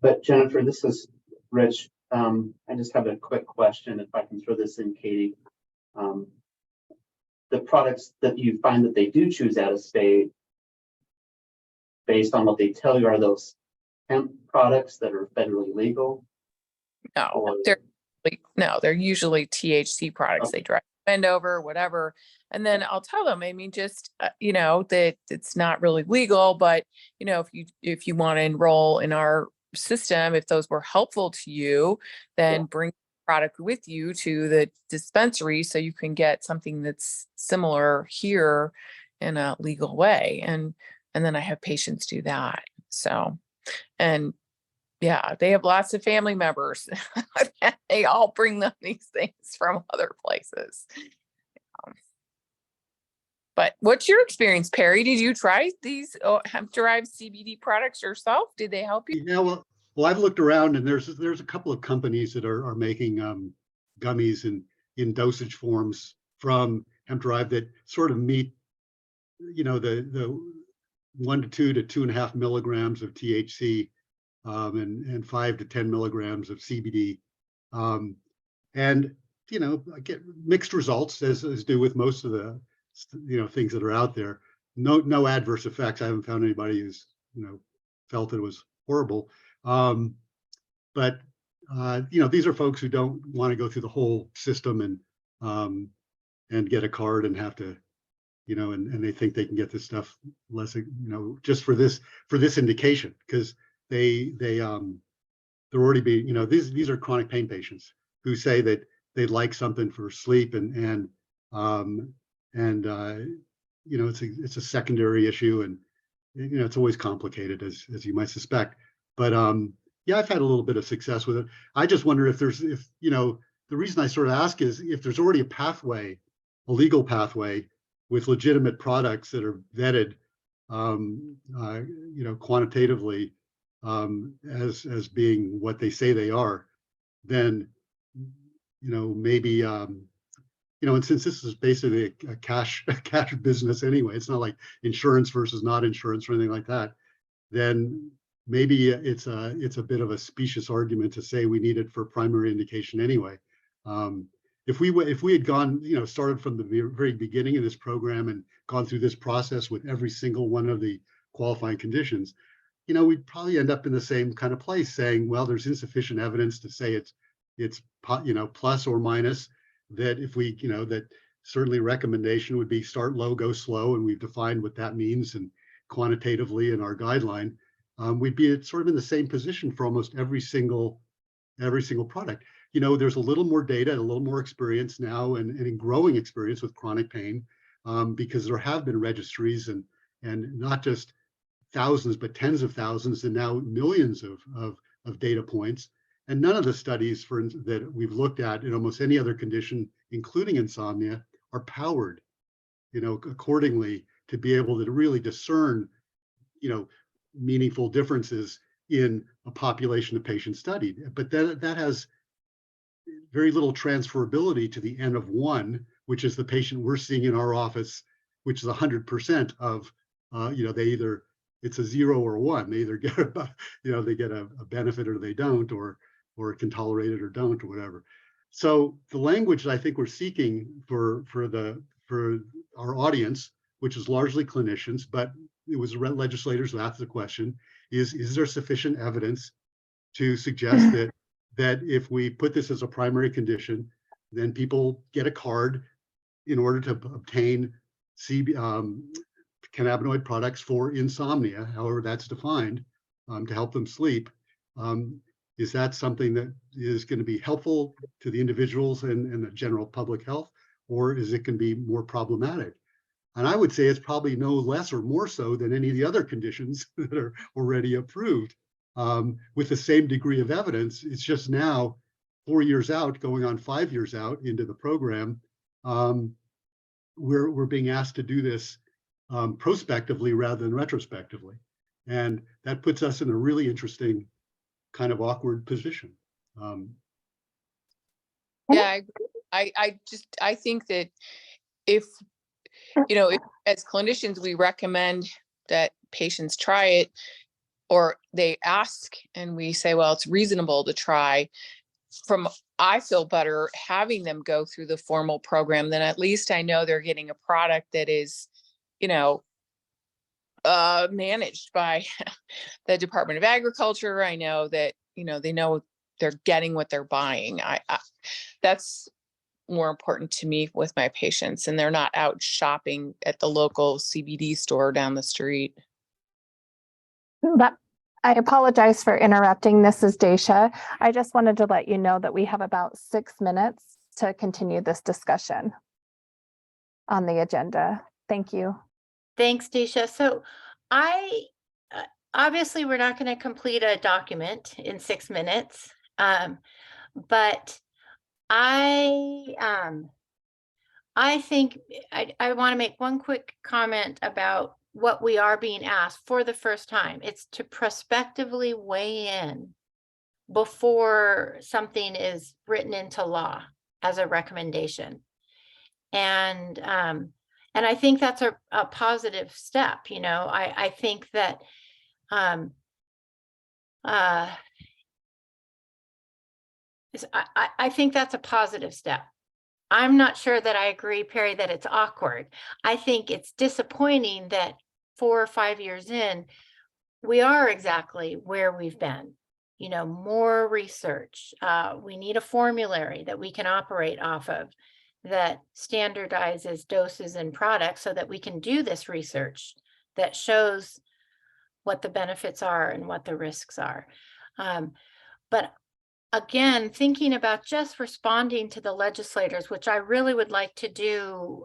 But Jennifer, this is Rich. I just have a quick question, if I can throw this in, Katie. The products that you find that they do choose out of state, based on what they tell you, are those hemp products that are federally legal?
No, they're usually THC products.
Okay.
They drive bend over, whatever. And then I'll tell them, I mean, just, that it's not really legal, but, if you want to enroll in our system, if those were helpful to you, then bring product with you to the dispensary so you can get something that's similar here in a legal way. And then I have patients do that. So, and yeah, they have lots of family members. They all bring them these things from other places. But what's your experience, Perry? Did you try these hemp-derived CBD products yourself? Did they help you?
Yeah, well, I've looked around and there's a couple of companies that are making gummies in dosage forms from hemp-derived that sort of meet, the 1 to 2 to 2.5 milligrams of THC. And 5 to 10 milligrams of CBD, and I get mixed results as do with most of the things that are out there. No adverse effects. I haven't found anybody who's felt it was horrible. But these are folks who don't want to go through the whole system and get a card and have to and they think they can get this stuff less just for this indication because they're already being, these are chronic pain patients who say that they'd like something for sleep and it's a secondary issue and it's always complicated as you might suspect. But yeah, I've had a little bit of success with it. I just wonder if the reason I sort of ask is if there's already a legal pathway with legitimate products that are vetted, quantitatively, as being what they say they are, then maybe and since this is basically a cash business anyway, it's not like insurance versus not insurance or anything like that, then maybe it's a bit of a specious argument to say we need it for primary indication anyway. If we had gone, started from the very beginning of this program and gone through this process with every single one of the qualifying conditions, we'd probably end up in the same kind of place saying, well, there's insufficient evidence to say it's plus or minus, that if we, that certainly recommendation would be start low, go slow. And we've defined what that means and quantitatively in our guideline. We'd be sort of in the same position for almost every single product. There's a little more data, a little more experience now, and in growing experience with chronic pain, because there have been registries and not just thousands, but tens of thousands, and now millions of data points. And none of the studies that we've looked at in almost any other condition, including insomnia, are powered, accordingly to be able to really discern, meaningful differences in a population of patients studied. But that has very little transferability to the N of 1, which is the patient we're seeing in our office, which is 100% of, they either, it's a 0 or 1. They either get, they get a benefit or they don't, or can tolerate it or don't, or whatever. So the language that I think we're seeking for our audience, which is largely clinicians, but it was legislators who asked the question, is there sufficient evidence to suggest that if we put this as a primary condition, then people get a card in order to obtain cannabinoid products for insomnia, however that's defined, to help them sleep. Is that something that is going to be helpful to the individuals and the general public health, or is it going to be more problematic? And I would say it's probably no less or more so than any of the other conditions that are already approved, with the same degree of evidence. It's just now 4 years out, going on 5 years out into the program, we're being asked to do this prospectively rather than retrospectively. And that puts us in a really interesting kind of awkward position.
Yeah, I think that if as clinicians, we recommend that patients try it, or they ask and we say, well, it's reasonable to try. I feel better having them go through the formal program, then at least I know they're getting a product that is, managed by the Department of Agriculture. I know that, they know they're getting what they're buying. That's more important to me with my patients, and they're not out shopping at the local CBD store down the street.
I apologize for interrupting. This is Daisha. I just wanted to let you know that we have about 6 minutes to continue this discussion on the agenda. Thank you.
Thanks, Disha. So obviously we're not going to complete a document in 6 minutes, but I think I want to make one quick comment about what we are being asked for the first time. It's to prospectively weigh in before something is written into law as a recommendation. And I think that's a positive step. I think that I think that's a positive step. I'm not sure that I agree, Perry, that it's awkward. I think it's disappointing that 4 or 5 years in, we are exactly where we've been. More research. We need a formulary that we can operate off of that standardizes doses and products so that we can do this research that shows what the benefits are and what the risks are. But again, thinking about just responding to the legislators, which I really would like to do,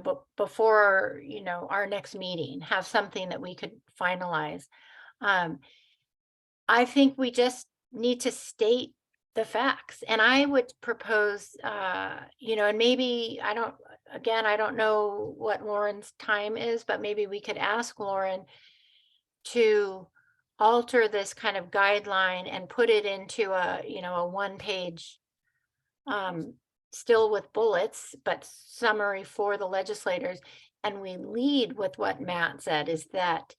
but before, our next meeting, have something that we could finalize. I think we just need to state the facts. And I would propose, and maybe I don't know what Lauren's time is, but maybe we could ask Lauren to alter this kind of guideline and put it into a 1-page, still with bullets, but summary for the legislators. And we lead with what Matt said, is that,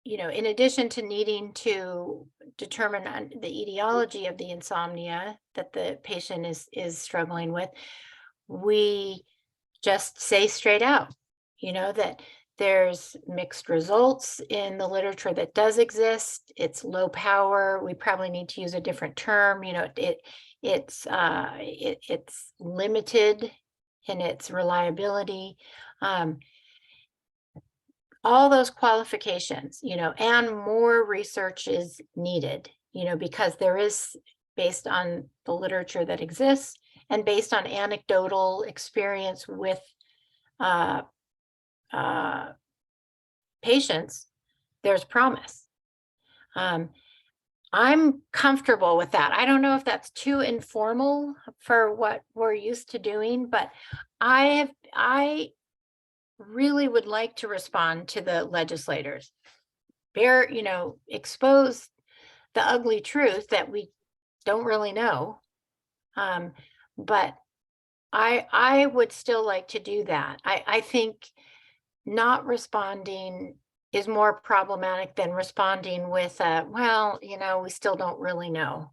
in addition to needing to determine the etiology of the insomnia that the patient is struggling with, we just say straight out, that There's mixed results in the literature that does exist. It's low power. We probably need to use a different term. You know, it's limited in its reliability. All those qualifications, you know, and more research is needed, you know, because there is, based on the literature that exists and based on anecdotal experience with patients, there's promise. I'm comfortable with that. I don't know if that's too informal for what we're used to doing, but I really would like to respond to the legislators. You know, expose the ugly truth that we don't really know. But I would still like to do that. I think not responding is more problematic than responding with well, you know, we still don't really know,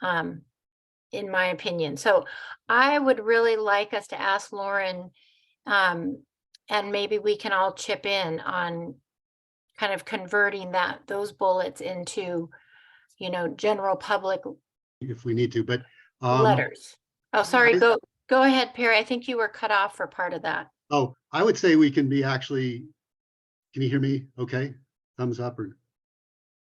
in my opinion. So I would really like us to ask Lauren, and maybe we can all chip in on kind of converting those bullets into, you know, general public
If we need to, but
letters. Oh, sorry,
I-
go ahead, Perry. I think you were cut off for part of that.
oh, I would say we can be actually, can you hear me? Okay, thumbs up or?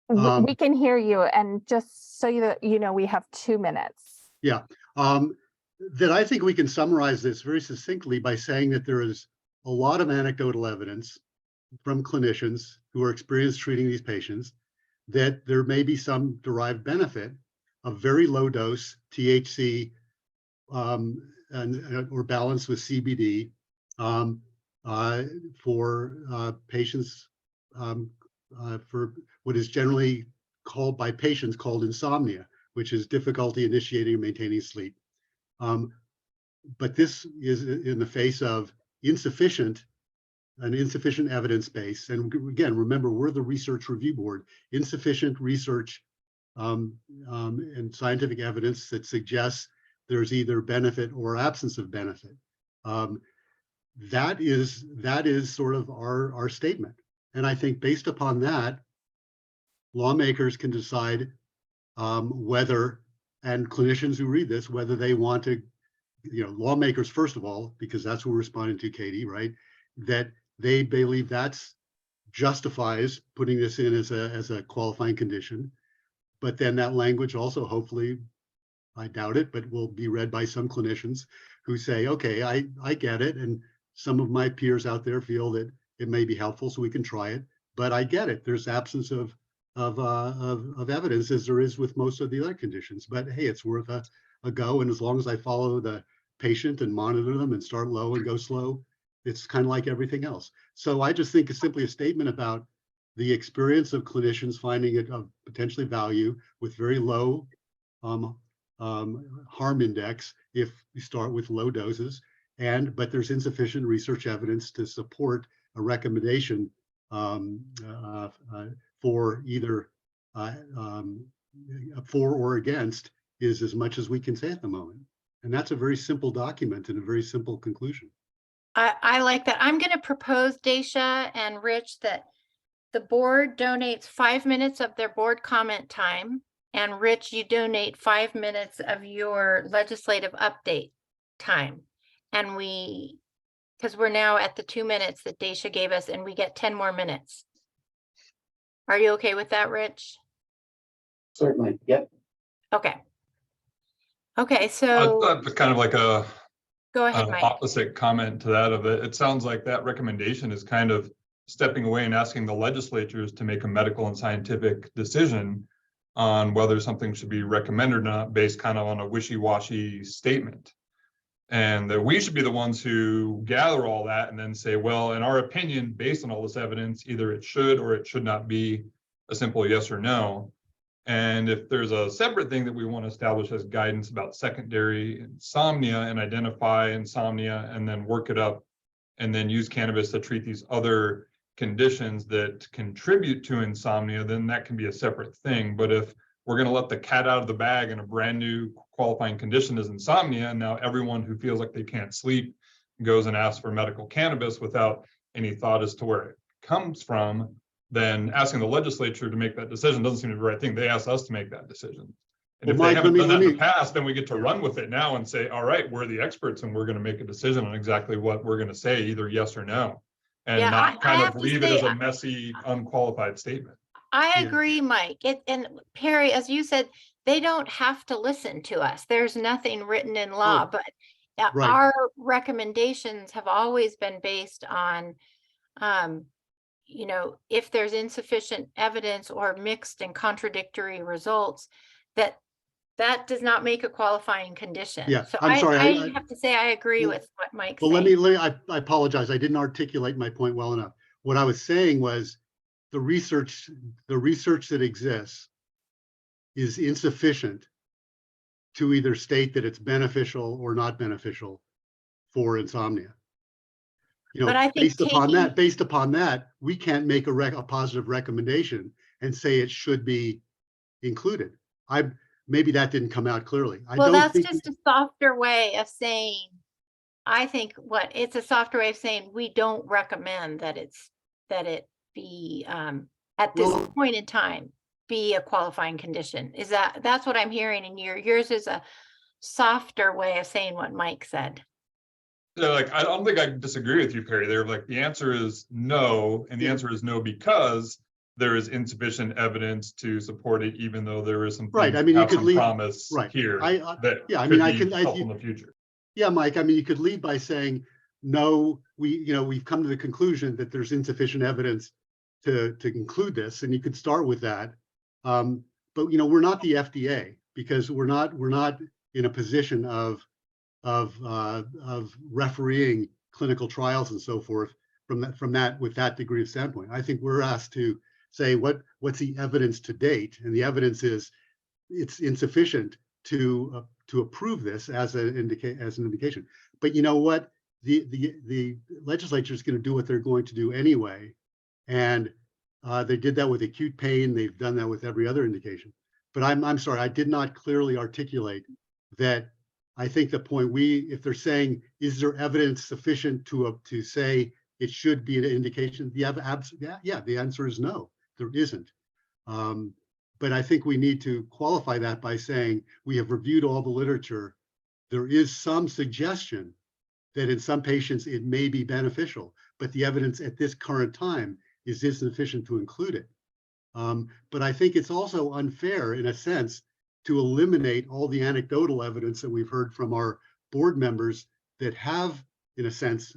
We can hear you, and just so you know, we have 2 minutes.
Yeah, that I think we can summarize this very succinctly by saying that there is a lot of anecdotal evidence from clinicians who are experienced treating these patients that there may be some derived benefit of very low dose THC or balanced with CBD for patients for what is generally called by patients called insomnia, which is difficulty initiating and maintaining sleep. But this is in the face of an insufficient evidence base. And again, remember, we're the research review board, insufficient research and scientific evidence that suggests there's either benefit or absence of benefit. That is sort of our statement. And I think based upon that, lawmakers can decide whether, and clinicians who read this, whether they want to, you know, lawmakers, first of all, because that's what we're responding to, Katie, right? That they believe that's justifies putting this in as a qualifying condition. But then that language also, hopefully, I doubt it, but will be read by some clinicians who say, okay, I get it. And some of my peers out there feel that it may be helpful, so we can try it. But I get it. There's absence of evidence, as there is with most of the other conditions. But hey, it's worth a go. And as long as I follow the patient and monitor them and start low and go slow, it's kind of like everything else. So I just think it's simply a statement about the experience of clinicians finding it of potentially value with very low harm index if you start with low doses, but there's insufficient research evidence to support a recommendation for either for or against is as much as we can say at the moment. And that's a very simple document and a very simple conclusion.
I like that. I'm going to propose, Daisha and Rich, that the board donates 5 minutes of their board comment time. And Rich, you donate 5 minutes of your legislative update time. And because we're now at the 2 minutes that Daisha gave us, and we get 10 more minutes. Are you okay with that, Rich?
Certainly, yep.
Okay. Okay, so
Kind of like a
go ahead, Mike.
opposite comment to that of it. It sounds like that recommendation is kind of stepping away and asking the legislatures to make a medical and scientific decision on whether something should be recommended or not, based kind of on a wishy-washy statement. And that we should be the ones who gather all that and then say, well, in our opinion, based on all this evidence, either it should or it should not be a simple yes or no. And if there's a separate thing that we want to establish as guidance about secondary insomnia and identify insomnia and then work it up and then use cannabis to treat these other conditions that contribute to insomnia, then that can be a separate thing. But if we're going to let the cat out of the bag and a brand new qualifying condition is insomnia, and now everyone who feels like they can't sleep goes and asks for medical cannabis without any thought as to where it comes from, then asking the legislature to make that decision doesn't seem to be the right thing. They asked us to make that decision. And
Well,
if
Mike,
they haven't
let me-
done that
let
in
me-
the past, then we get to
Yeah.
run with it now and say, all right, we're the experts and we're going to make a decision on exactly what we're going to say, either yes or no. And
Yeah,
not
I
kind
have
of
to
leave it
say,
as a messy, unqualified statement.
I
Yeah.
agree, Mike. And Perry, as you said, they don't have to listen to us. There's nothing written in law, but
right.
our recommendations have always been based on, you know, if there's insufficient evidence or mixed and contradictory results, that does not make a qualifying condition.
Yeah,
So
I'm sorry,
I have to say, I agree
Well-
with what Mike's
Well,
saying.
I apologize. I didn't articulate my point well enough. What I was saying was the research that exists is insufficient to either state that it's beneficial or not beneficial for insomnia. You
But
know,
I think
based upon
taking-
that, we can't make a positive recommendation and say it should be included. Maybe that didn't come out clearly. I
Well,
don't
that's
think
just a softer way of saying, I think it's a softer way of saying, we don't recommend that it be, at this
Well-
point in time, be a qualifying condition. That's what I'm hearing, and yours is a softer way of saying what Mike said.
Yeah, like, I don't think I disagree with you, Perry. They're like, the answer is no, and the
Yeah.
answer is no because there is insufficient evidence to support it, even though there is some
Right,
things
I mean, you
have
could
some
leave-
promise
right.
here
I
that
yeah, I
could
mean, I
be
can-
helpful in the future.
Yeah, Mike, I mean, you could lead by saying, no, we've come to the conclusion that there's insufficient evidence to conclude this, and you could start with that. But we're not the FDA, because we're not in a position of refereeing clinical trials and so forth with that degree of standpoint. I think we're asked to say what's the evidence to date, and the evidence is it's insufficient to approve this as an indication. But you know what? The legislature is going to do what they're going to do anyway, and they did that with acute pain. They've done that with every other indication. But I'm sorry, I did not clearly articulate that. I think the point if they're saying, is there evidence sufficient to say it should be an indication? The answer is no, there isn't. But I think we need to qualify that by saying we have reviewed all the literature. There is some suggestion that in some patients it may be beneficial, but the evidence at this current time is insufficient to include it. But I think it's also unfair, in a sense, to eliminate all the anecdotal evidence that we've heard from our board members that have, in a sense,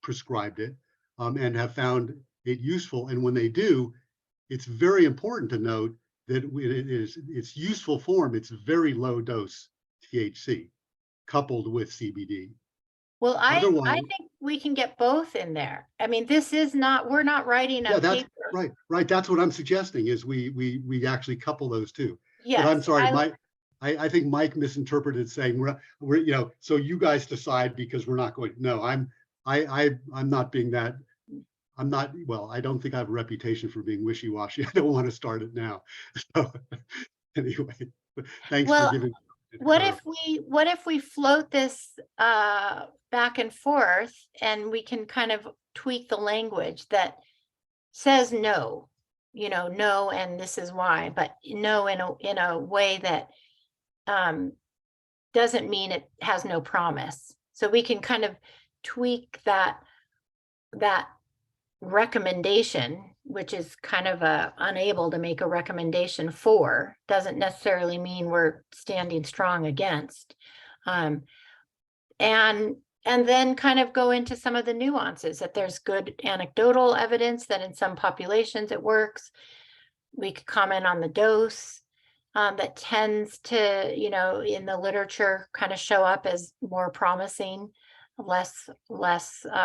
prescribed it and have found it useful. And when they do, it's very important to note that its useful form, it's very low dose THC coupled with CBD.
Well, I
Otherwise-
think we can get both in there. I mean, we're not writing
Yeah,
a
that's
paper.
right. That's what I'm suggesting is we actually couple those two.
Yes.
But I'm sorry, I think Mike misinterpreted saying we're so you guys decide because we're not going. No, I'm not being that. I'm not, well, I don't think I have a reputation for being wishy-washy. I don't want to start it now. So anyway, thanks
Well,
for giving.
What if we float this back and forth, and we can kind of tweak the language that says no, no, and this is why, but no in a way that doesn't mean it has no promise. So we can kind of tweak that recommendation, which is kind of unable to make a recommendation for, doesn't necessarily mean we're standing strong against. And then kind of go into some of the nuances, that there's good anecdotal evidence that in some populations it works. We could comment on the dose that tends to, in the literature kind of show up as more promising, less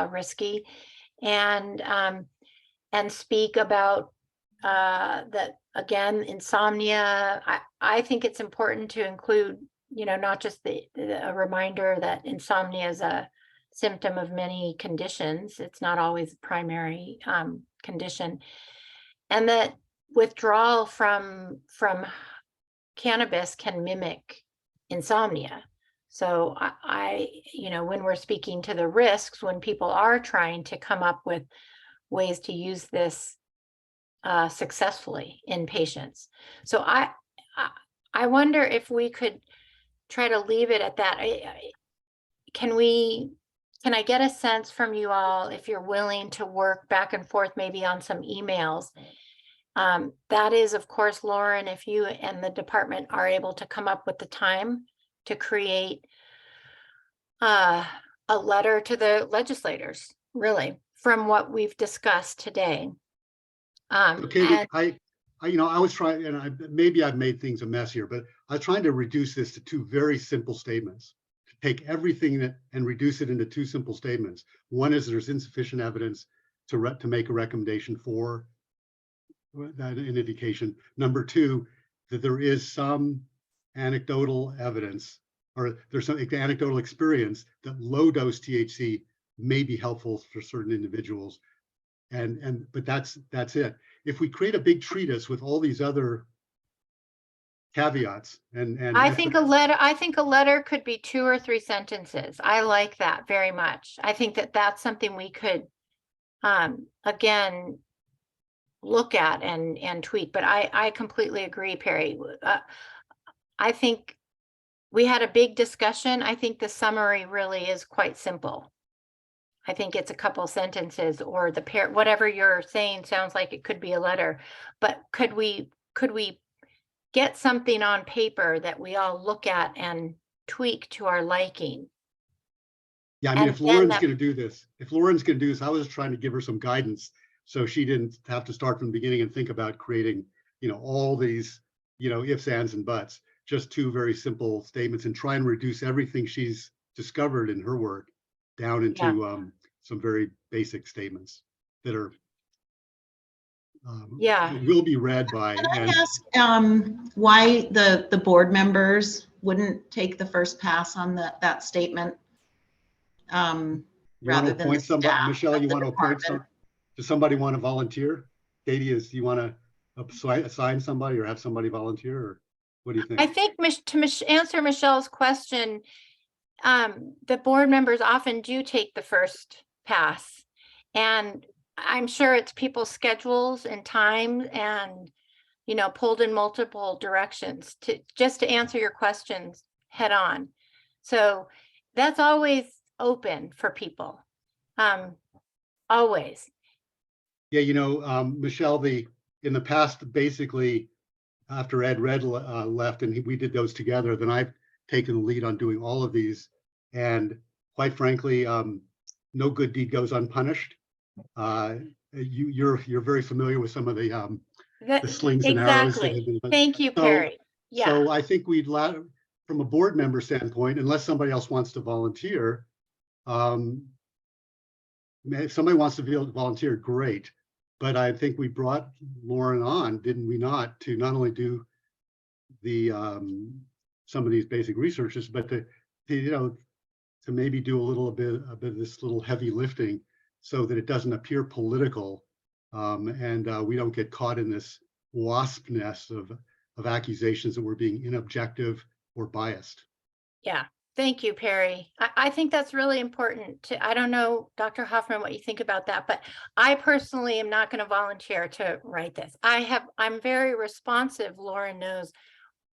risky. And speak about that again, insomnia. I think it's important to include, not just a reminder that insomnia is a symptom of many conditions. It's not always a primary condition, and that withdrawal from cannabis can mimic insomnia. So when we're speaking to the risks, when people are trying to come up with ways to use this successfully in patients. So I wonder if we could try to leave it at that. Can I get a sense from you all if you're willing to work back and forth maybe on some emails? That is, of course, Lauren, if you and the department are able to come up with the time to create a letter to the legislators, really, from what we've discussed today.
Okay, I was trying, and maybe I've made things a mess here, but I was trying to reduce this to two very simple statements. To take everything and reduce it into two simple statements. One is there's insufficient evidence to make a recommendation for that indication. Number two, that there is some anecdotal evidence, or there's some anecdotal experience that low dose THC may be helpful for certain individuals. But that's it. If we create a big treatise with all these other caveats and
I think a letter could be 2 or 3 sentences. I like that very much. I think that that's something we could again look at and tweak. But I completely agree, Perry. I think we had a big discussion. I think the summary really is quite simple. I think it's a couple sentences, or whatever you're saying sounds like it could be a letter. But could we get something on paper that we all look at and tweak to our liking?
Yeah, I mean,
And
if Lauren's
then
going to do this, I was trying to give her some guidance so she didn't have to start from the beginning and think about creating, all these, ifs, ands, and buts. Just two very simple statements, and try and reduce everything she's discovered in her work down into some very basic statements that are will be read by.
Can I ask why the board members wouldn't take the first pass on that statement? Rather than the staff
Michelle,
of
you
the
want to appoint
department?
does somebody want to volunteer? Katie, you want to assign somebody or have somebody volunteer, or what do you think?
I think to answer Michelle's question, the board members often do take the first pass, and I'm sure it's people's schedules and time and, pulled in multiple directions to answer your questions head on. So that's always open for people. Always.
Yeah, Michelle, in the past, basically, after Ed Red left and we did those together, then I've taken the lead on doing all of these. And quite frankly, no good deed goes unpunished. You're very familiar with some of the slings and arrows.
Exactly. Thank you, Perry. Yeah.
So I think from a board member standpoint, unless somebody else wants to volunteer, if somebody wants to volunteer, great. But I think we brought Lauren on, didn't we not, to not only do the some of these basic researches, but to maybe do a bit of this little heavy lifting so that it doesn't appear political, and we don't get caught in this wasp nest of accusations that we're being inobjective or biased.
Yeah. Thank you, Perry. I think that's really important I don't know, Dr. Hoffman, what you think about that, but I personally am not going to volunteer to write this. I'm very responsive, Lauren knows,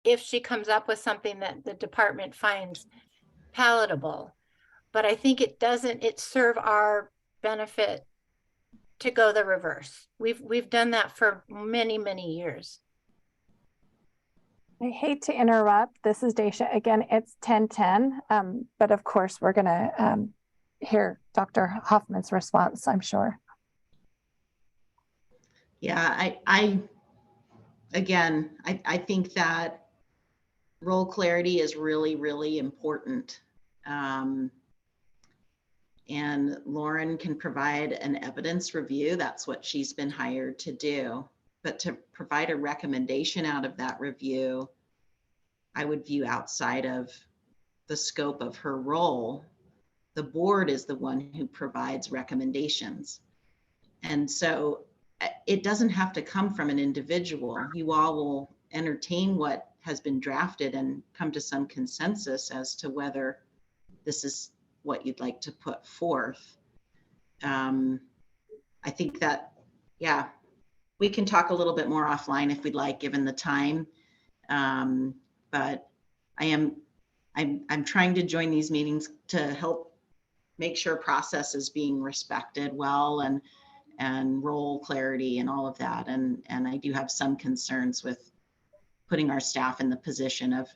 if she comes up with something that the department finds palatable. But I think it serve our benefit to go the reverse. We've done that for many, many years.
I hate to interrupt. This is Daisha. Again, it's 10:10, but of course, we're going to hear Dr. Hoffman's response, I'm sure.
Yeah, again, I think that role clarity is really, really important. And Lauren can provide an evidence review. That's what she's been hired to do. But to provide a recommendation out of that review, I would view outside of the scope of her role. The board is the one who provides recommendations. And so it doesn't have to come from an individual. You all will entertain what has been drafted and come to some consensus as to whether this is what you'd like to put forth. I think that, yeah, we can talk a little bit more offline if we'd like, given the time. But I'm trying to join these meetings to help make sure process is being respected well, and role clarity and all of that. And I do have some concerns with putting our staff in the position of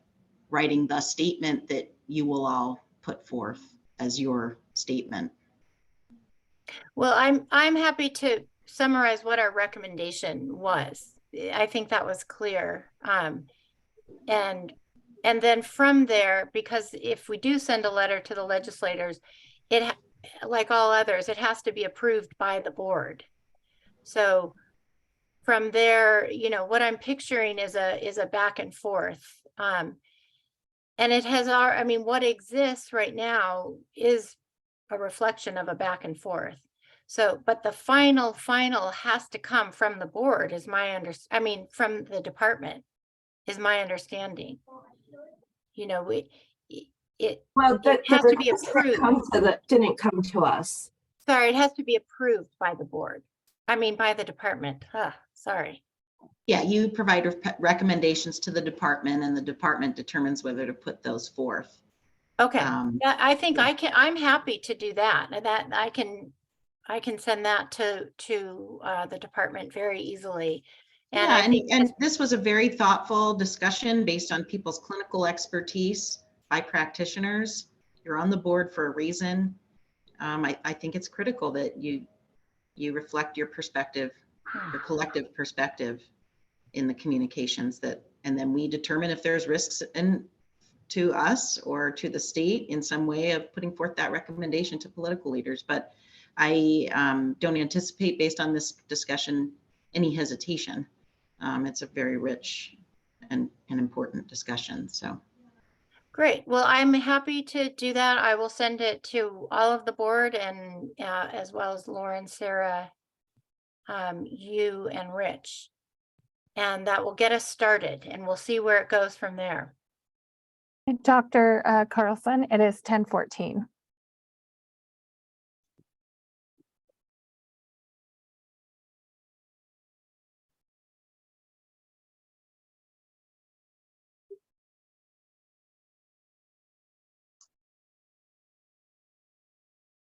writing the statement that you will all put forth as your statement.
Well, I'm happy to summarize what our recommendation was. I think that was clear. And then from there, because if we do send a letter to the legislators, like all others, it has to be approved by the board. So from there, you know, what I'm picturing is a back and forth. And it has I mean, what exists right now is a reflection of a back and forth. So, but the final has to come from the board is from the department is my understanding. You know, it has to be approved.
Didn't come to us.
Sorry, it has to be approved by the board. I mean, by the department. Sorry.
Yeah, you provide recommendations to the department, and the department determines whether to put those forth.
Okay. Yeah, I think I'm happy to do that. That I can send that to the department very easily. And
yeah, and this was a very thoughtful discussion based on people's clinical expertise by practitioners. You're on the board for a reason. I think it's critical that you reflect your perspective, your collective perspective in the communications and then we determine if there's risks to us or to the state in some way of putting forth that recommendation to political leaders. But I don't anticipate, based on this discussion, any hesitation. It's a very rich and important discussion. So
great. Well, I'm happy to do that. I will send it to all of the board, and as well as Lauren, Sarah, you, and Rich. And that will get us started, and we'll see where it goes from there.
Dr. Carlson, it is 10:14.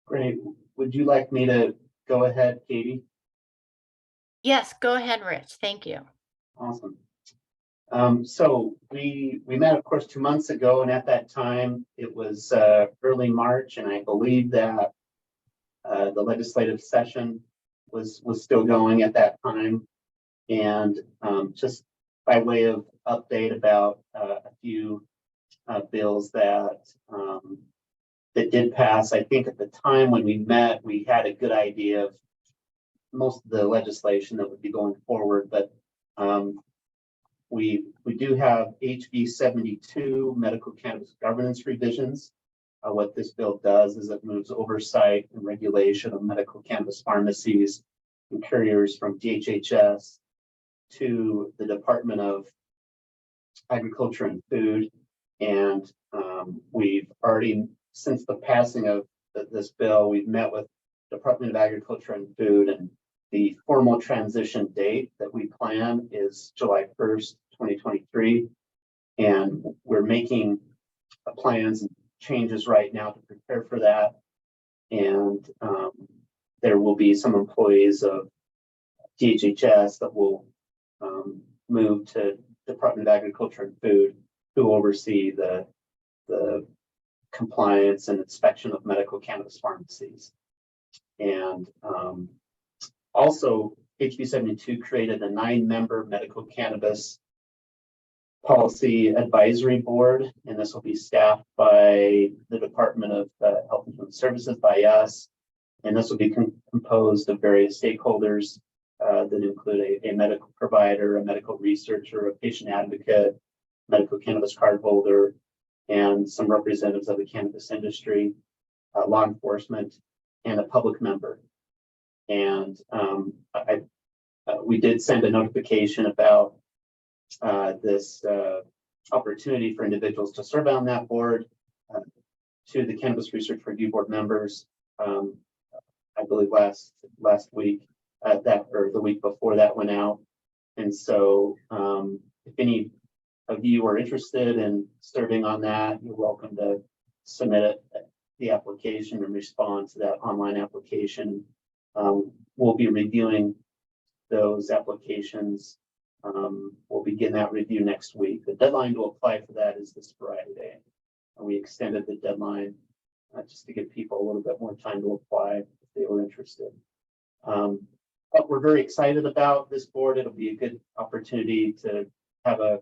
Great. Would you like me to go ahead, Katie?
Yes, go ahead, Rich. Thank you.
Awesome. So we met, of course, 2 months ago, and at that time it was early March, and I believe that the legislative session was still going at that time. And just by way of update about a few bills that did pass, I think at the time when we met, we had a good idea of most of the legislation that would be going forward, but we do have HB 72 medical cannabis governance revisions. What this bill does is it moves oversight and regulation of medical cannabis pharmacies and couriers from DHHS to the Department of Agriculture and Food. And we've already, since the passing of this bill, we've met with Department of Agriculture and Food, and the formal transition date that we plan is July 1st, 2023. And we're making plans and changes right now to prepare for that. And there will be some employees of DHHS that will move to Department of Agriculture and Food, who oversee the compliance and inspection of medical cannabis pharmacies. And also, HB 72 created a 9-member medical cannabis policy advisory board, and this will be staffed by the Department of Health and Human Services, by us, and this will be composed of various stakeholders that include a medical provider, a medical researcher, a patient advocate, medical cannabis card holder, and some representatives of the cannabis industry, law enforcement, and a public member. And we did send a notification about this opportunity for individuals to serve on that board. To the Cannabis Research Review Board members, I believe last week, or the week before that went out. And so if any of you are interested in serving on that, you're welcome to submit the application and respond to that online application. We'll be reviewing those applications. We'll begin that review next week. The deadline to apply for that is this Friday. And we extended the deadline just to give people a little bit more time to apply if they were interested. But we're very excited about this board. It'll be a good opportunity to have a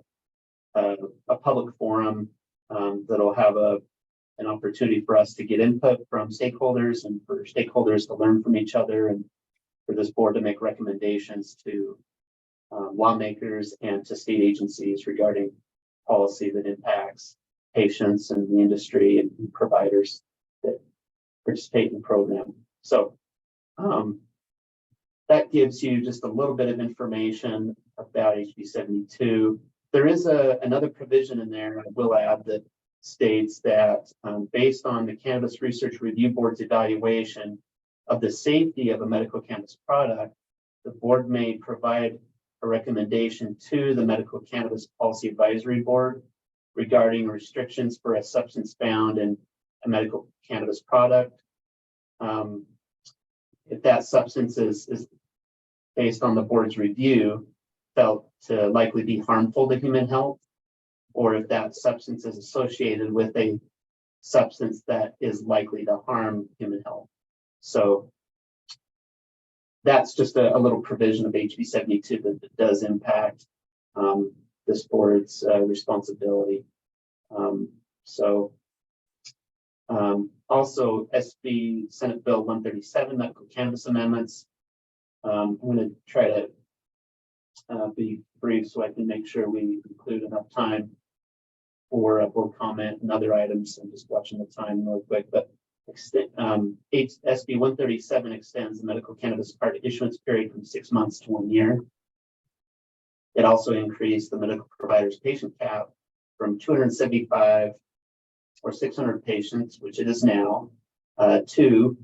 public forum that'll have an opportunity for us to get input from stakeholders and for stakeholders to learn from each other, and for this board to make recommendations to lawmakers and to state agencies regarding policy that impacts patients and the industry and providers that participate in the program. So that gives you just a little bit of information about HB 72. There is another provision in there, I will add, that states that based on the Cannabis Research Review Board's evaluation of the safety of a medical cannabis product, the board may provide a recommendation to the Medical Cannabis Policy Advisory Board regarding restrictions for a substance found in a medical cannabis product. If that substance is based on the board's review felt to likely be harmful to human health, or if that substance is associated with a substance that is likely to harm human health. So that's just a little provision of HB 72 that does impact this board's responsibility. Also SB Senate Bill 137, medical cannabis amendments. I'm going to try to be brief so I can make sure we include enough time for board comment and other items. I'm just watching the time real quick, but SB 137 extends the medical cannabis card issuance period from 6 months to 1 year. It also increased the medical provider's patient cap from 275 or 600 patients, which it is now, to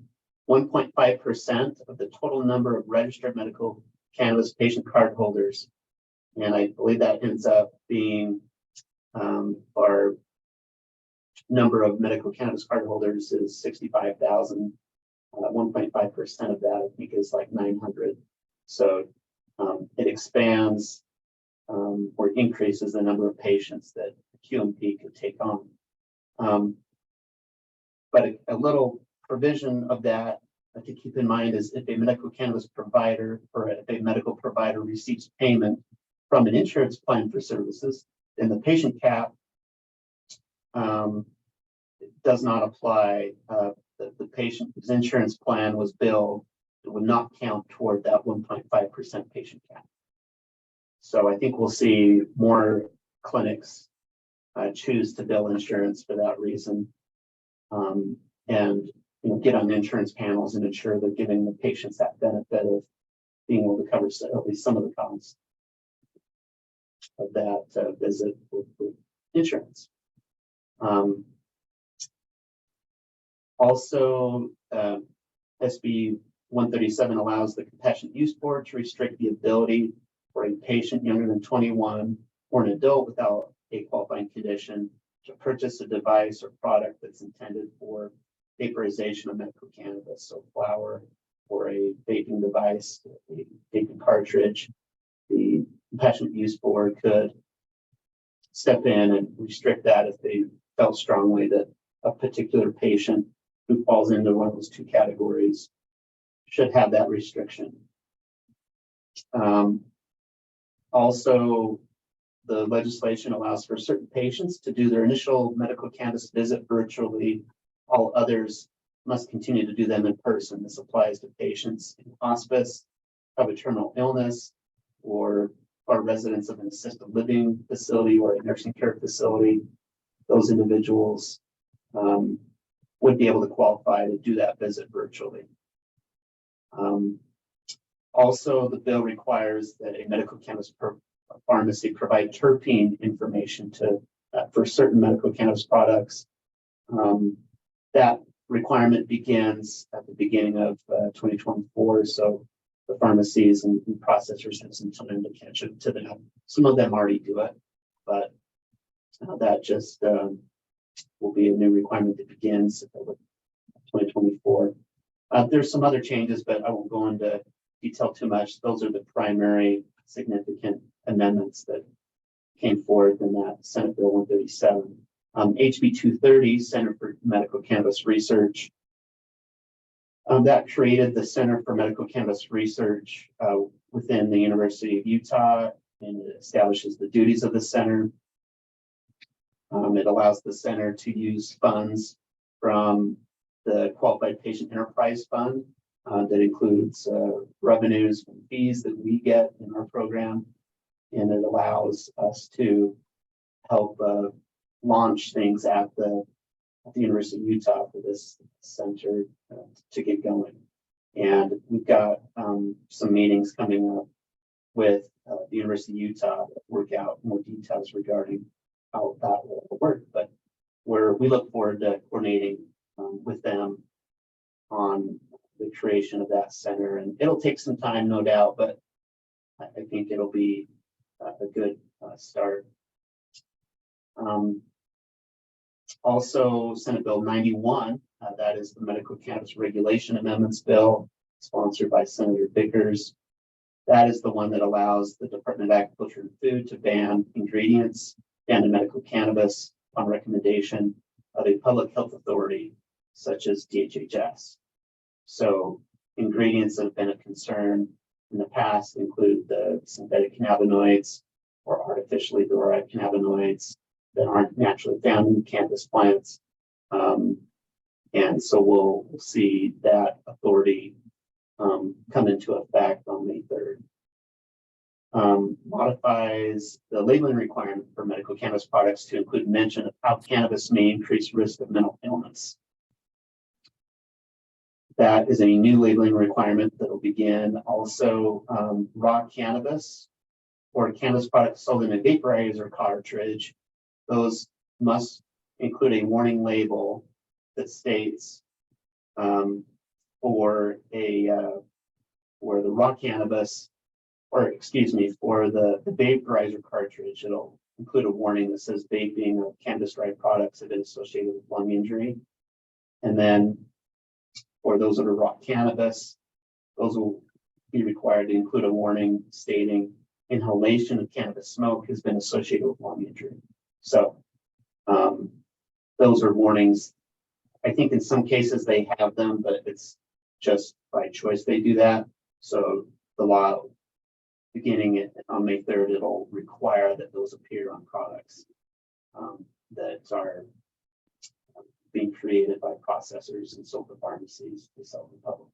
1.5% of the total number of registered medical cannabis patient card holders. And I believe that ends up being our number of medical cannabis card holders is 65,000. 1.5% of that, I think, is like 900. So it expands or increases the number of patients that QMP could take on. But a little provision of that to keep in mind is if a medical cannabis provider or if a medical provider receives payment from an insurance plan for services, then the patient cap does not apply. The patient whose insurance plan was billed, it would not count toward that 1.5% patient cap. So I think we'll see more clinics choose to bill insurance for that reason, and get on the insurance panels and ensure they're giving the patients that benefit of being able to cover at least some of the costs of that visit with insurance. Also, SB 137 allows the Compassionate Use Board to restrict the ability for a patient younger than 21 or an adult without a qualifying condition to purchase a device or product that's intended for vaporization of medical cannabis, so flower or a vaping device, a vaping cartridge. The Compassionate Use Board could step in and restrict that if they felt strongly that a particular patient who falls into one of those two categories should have that restriction. Also, the legislation allows for certain patients to do their initial medical cannabis visit virtually. All others must continue to do them in person. This applies to patients in hospice, of a terminal illness, or residents of an assisted living facility or a nursing care facility. Those individuals would be able to qualify to do that visit virtually. Also, the bill requires that a medical cannabis pharmacy provide terpene information to for certain medical cannabis products. That requirement begins at the beginning of 2024. So the pharmacies and processors have some time to catch up to that. Some of them already do it, but that just will be a new requirement that begins with 2024. There's some other changes, but I won't go into detail too much. Those are the primary significant amendments that came forth in that Senate Bill 137. HB 230, Center for Medical Cannabis Research. That created the Center for Medical Cannabis Research within the University of Utah, and it establishes the duties of the center. It allows the center to use funds from the Qualified Patient Enterprise Fund that includes revenues from fees that we get in our program, and it allows us to help launch things at the University of Utah for this center to get going. And we've got some meetings coming up with the University of Utah that work out more details regarding how that will work. But we look forward to coordinating with them on the creation of that center. And it'll take some time, no doubt, but I think it'll be a good start. Also, Senate Bill 91, that is the Medical Cannabis Regulation Amendments Bill, sponsored by Senator Vickers. That is the one that allows the Department of Agriculture and Food to ban ingredients and medical cannabis on recommendation of a public health authority, such as DHHS. So ingredients that have been a concern in the past include the synthetic cannabinoids or artificially derived cannabinoids that aren't naturally found in cannabis plants. And so we'll see that authority come into effect on May 3rd. Modifies the labeling requirement for medical cannabis products to include mention of how cannabis may increase risk of mental illness. That is a new labeling requirement that will begin. Also, raw cannabis or cannabis products sold in a vaporizer cartridge, those must include a warning label that states for the raw cannabis, or excuse me, for the vaporizer cartridge, it'll include a warning that says vaping of cannabis-derived products have been associated with lung injury. And then for those that are raw cannabis, those will be required to include a warning stating inhalation of cannabis smoke has been associated with lung injury. So those are warnings. I think in some cases they have them, but it's just by choice they do that. So the law, beginning on May 3rd, it'll require that those appear on products that are being created by processors and sold to pharmacies to sell to the public.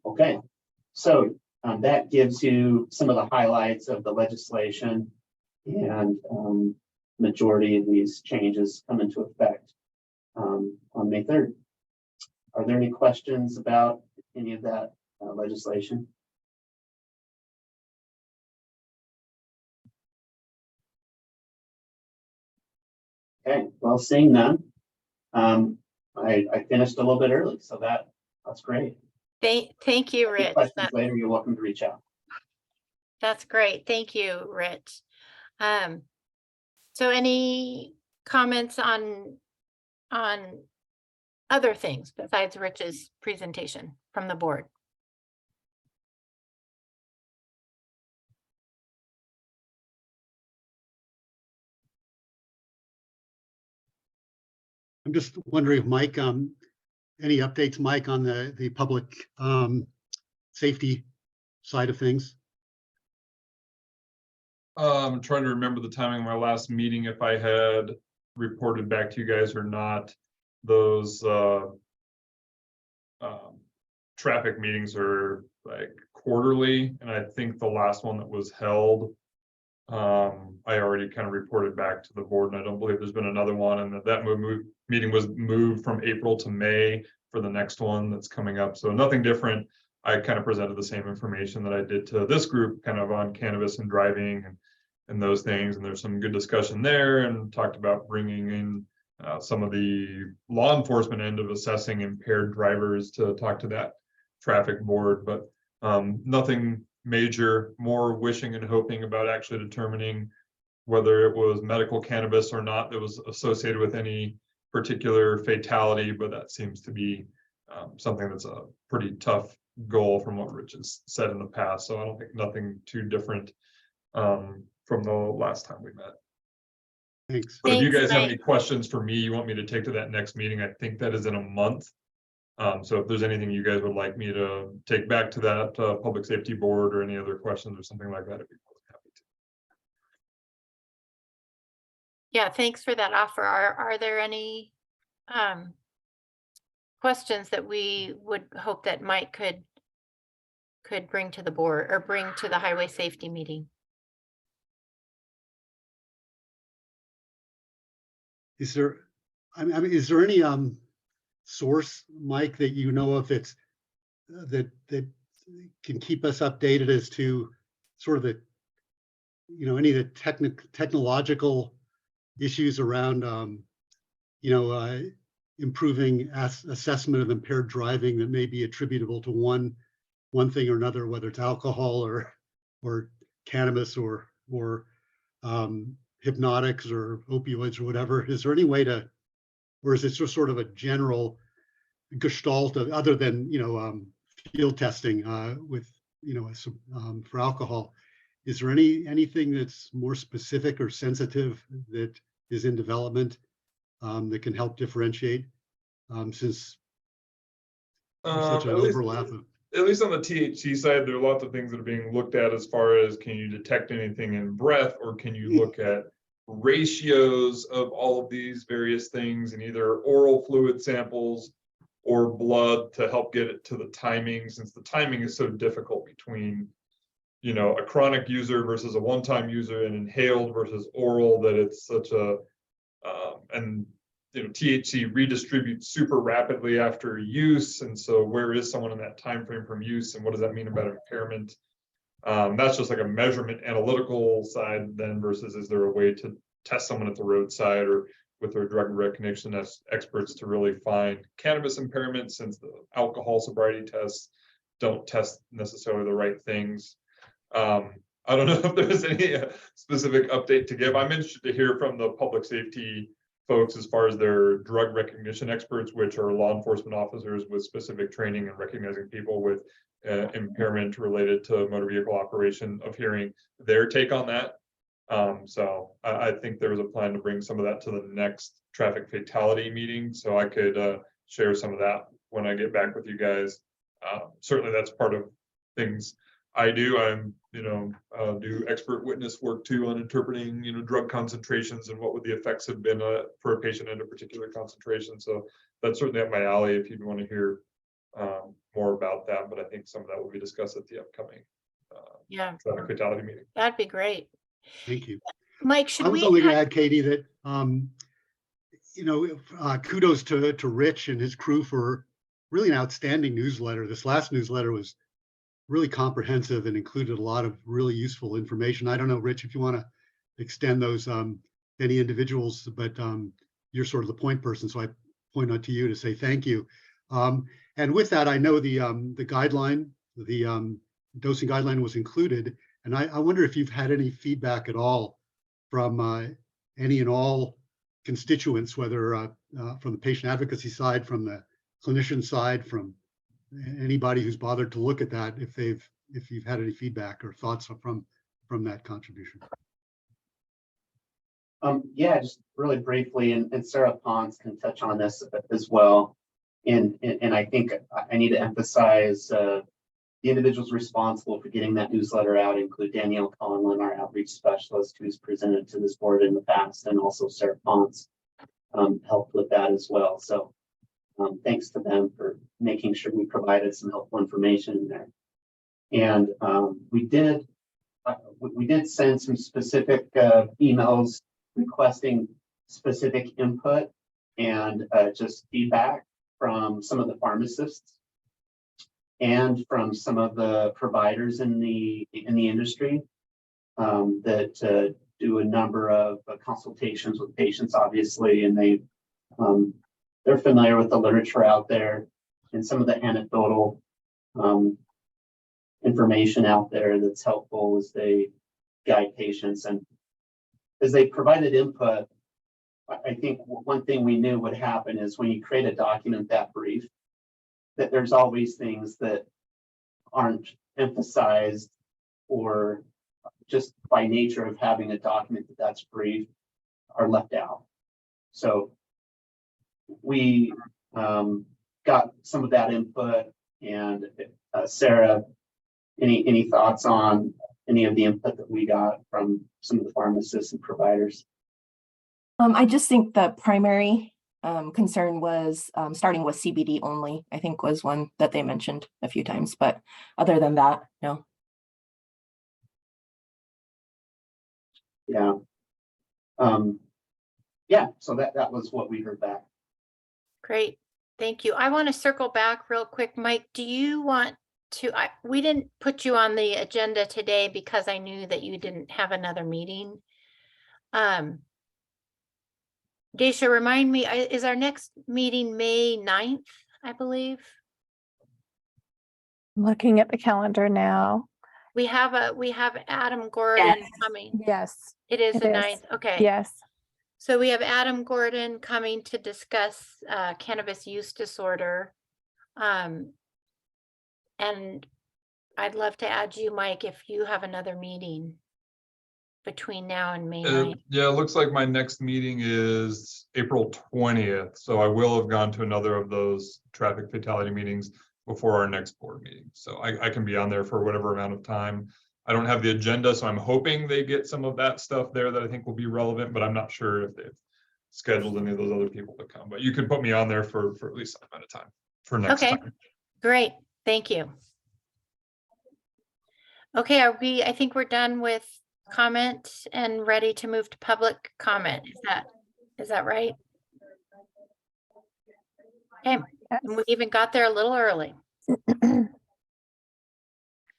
Okay, so that gives you some of the highlights of the legislation, and majority of these changes come into effect on May 3rd. Are there any questions about any of that legislation? Okay, well, seeing none, I finished a little bit early, so that's great.
Thank you,
Any
Rich.
questions later, you're welcome to reach out.
That's great. Thank you, Rich. So any comments on other things besides Rich's presentation from the board?
I'm just wondering if Mike, any updates, Mike, on the public safety side of things?
I'm trying to remember the timing of my last meeting, if I had reported back to you guys or not. Those traffic meetings are like quarterly, and I think the last one that was held, I already kind of reported back to the board, and I don't believe there's been another one, and that meeting was moved from April to May for the next one that's coming up. So nothing different. I kind of presented the same information that I did to this group, kind of on cannabis and driving, and and those things. And there's some good discussion there, and talked about bringing in some of the law enforcement end of assessing impaired drivers to talk to that traffic board, but nothing major, more wishing and hoping about actually determining whether it was medical cannabis or not that was associated with any particular fatality, but that seems to be something that's a pretty tough goal from what Rich has said in the past. So I don't think nothing too different from the last time we met.
Thanks.
But if you
Thanks,
guys have
Mike.
any questions for me, you want me to take to that next meeting, I think that is in a month. So if there's anything you guys would like me to take back to that public safety board, or any other questions or something like that, I'd be more than happy to.
Yeah, thanks for that offer. Are there any questions that we would hope that Mike could bring to the board or bring to the highway safety meeting?
Is there, I mean, is there any source, Mike, that you know of that's that can keep us updated as to sort of the, any of the technological issues around, improving assessment of impaired driving that may be attributable to one thing or another, whether it's alcohol or cannabis or hypnotics or opioids or whatever? Is there any way to, or is it just sort of a general gestalt of, other than field testing with for alcohol? Is there anything that's more specific or sensitive that is in development that can help differentiate, since there's such an overlap of?
At least on the THC side, there are lots of things that are being looked at as far as, can you detect anything in breath, or can you look at ratios of all of these various things in either oral fluid samples or blood to help get it to the timing, since the timing is so difficult between a chronic user versus a one-time user, and inhaled versus oral, that it's such a THC redistributes super rapidly after use, and so where is someone in that time frame from use, and what does that mean about impairment? That's just like a measurement analytical side then, versus is there a way to test someone at the roadside or with their drug recognition as experts to really find cannabis impairment, since the alcohol sobriety tests don't test necessarily the right things. I don't know if there's any specific update to give. I'm interested to hear from the public safety folks as far as their drug recognition experts, which are law enforcement officers with specific training and recognizing people with impairment related to motor vehicle operation, of hearing their take on that. So I think there was a plan to bring some of that to the next traffic fatality meeting, so I could share some of that when I get back with you guys. Certainly that's part of things I do. I'm, do expert witness work too on interpreting, drug concentrations and what would the effects have been for a patient at a particular concentration. So that's certainly up my alley if you'd want to hear more about that. But I think some of that will be discussed at the upcoming traffic fatality meeting.
That'd be great.
Thank you.
Mike, should
I was
we
only going to add, Katie, that kudos to Rich and his crew for really an outstanding newsletter. This last newsletter was really comprehensive and included a lot of really useful information. I don't know, Rich, if you want to extend those any individuals, but you're sort of the point person, so I point out to you to say thank you. And with that, I know the guideline, the dosing guideline was included, and I wonder if you've had any feedback at all from any and all constituents, whether from the patient advocacy side, from the clinician side, from anybody who's bothered to look at that, if you've had any feedback or thoughts from that contribution.
Yeah, just really briefly, and Sarah Pons can touch on this as well. And I think I need to emphasize the individuals responsible for getting that newsletter out include Danielle Conlon, our outreach specialist, who's presented to this board in the past, and also Sarah Pons helped with that as well. So thanks to them for making sure we provided some helpful information in there. And we did send some specific emails requesting specific input and just feedback from some of the pharmacists and from some of the providers in the industry. that do a number of consultations with patients, obviously, and they're familiar with the literature out there and some of the anecdotal information out there that's helpful as they guide patients. And as they provided input, I think one thing we knew would happen is when you create a document that brief, that there's always things that aren't emphasized, or just by nature of having a document that's brief are left out. So we got some of that input. And Sarah, any thoughts on any of the input that we got from some of the pharmacists and providers?
I just think the primary concern was starting with CBD only, I think was one that they mentioned a few times, but other than that, no.
Yeah. Yeah, so that was what we heard back.
Great, thank you. I want to circle back real quick. Mike, do you want to, we didn't put you on the agenda today because I knew that you didn't have another meeting. Daisha, remind me, is our next meeting May 9th, I believe?
Looking at the calendar now.
We have Adam Gordon coming.
Yes,
It is
it
the
is.
9th, okay.
yes.
So we have Adam Gordon coming to discuss cannabis use disorder. And I'd love to add you, Mike, if you have another meeting between now and May 9th.
Yeah, it looks like my next meeting is April 20th. So I will have gone to another of those traffic fatality meetings before our next board meeting. So I can be on there for whatever amount of time. I don't have the agenda, so I'm hoping they get some of that stuff there that I think will be relevant, but I'm not sure if they've scheduled any of those other people to come. But you could put me on there for at least some amount of time for next
Okay,
time.
great, thank you. Okay, I think we're done with comment and ready to move to public comment. Is that right? Okay, and we even got there a little early.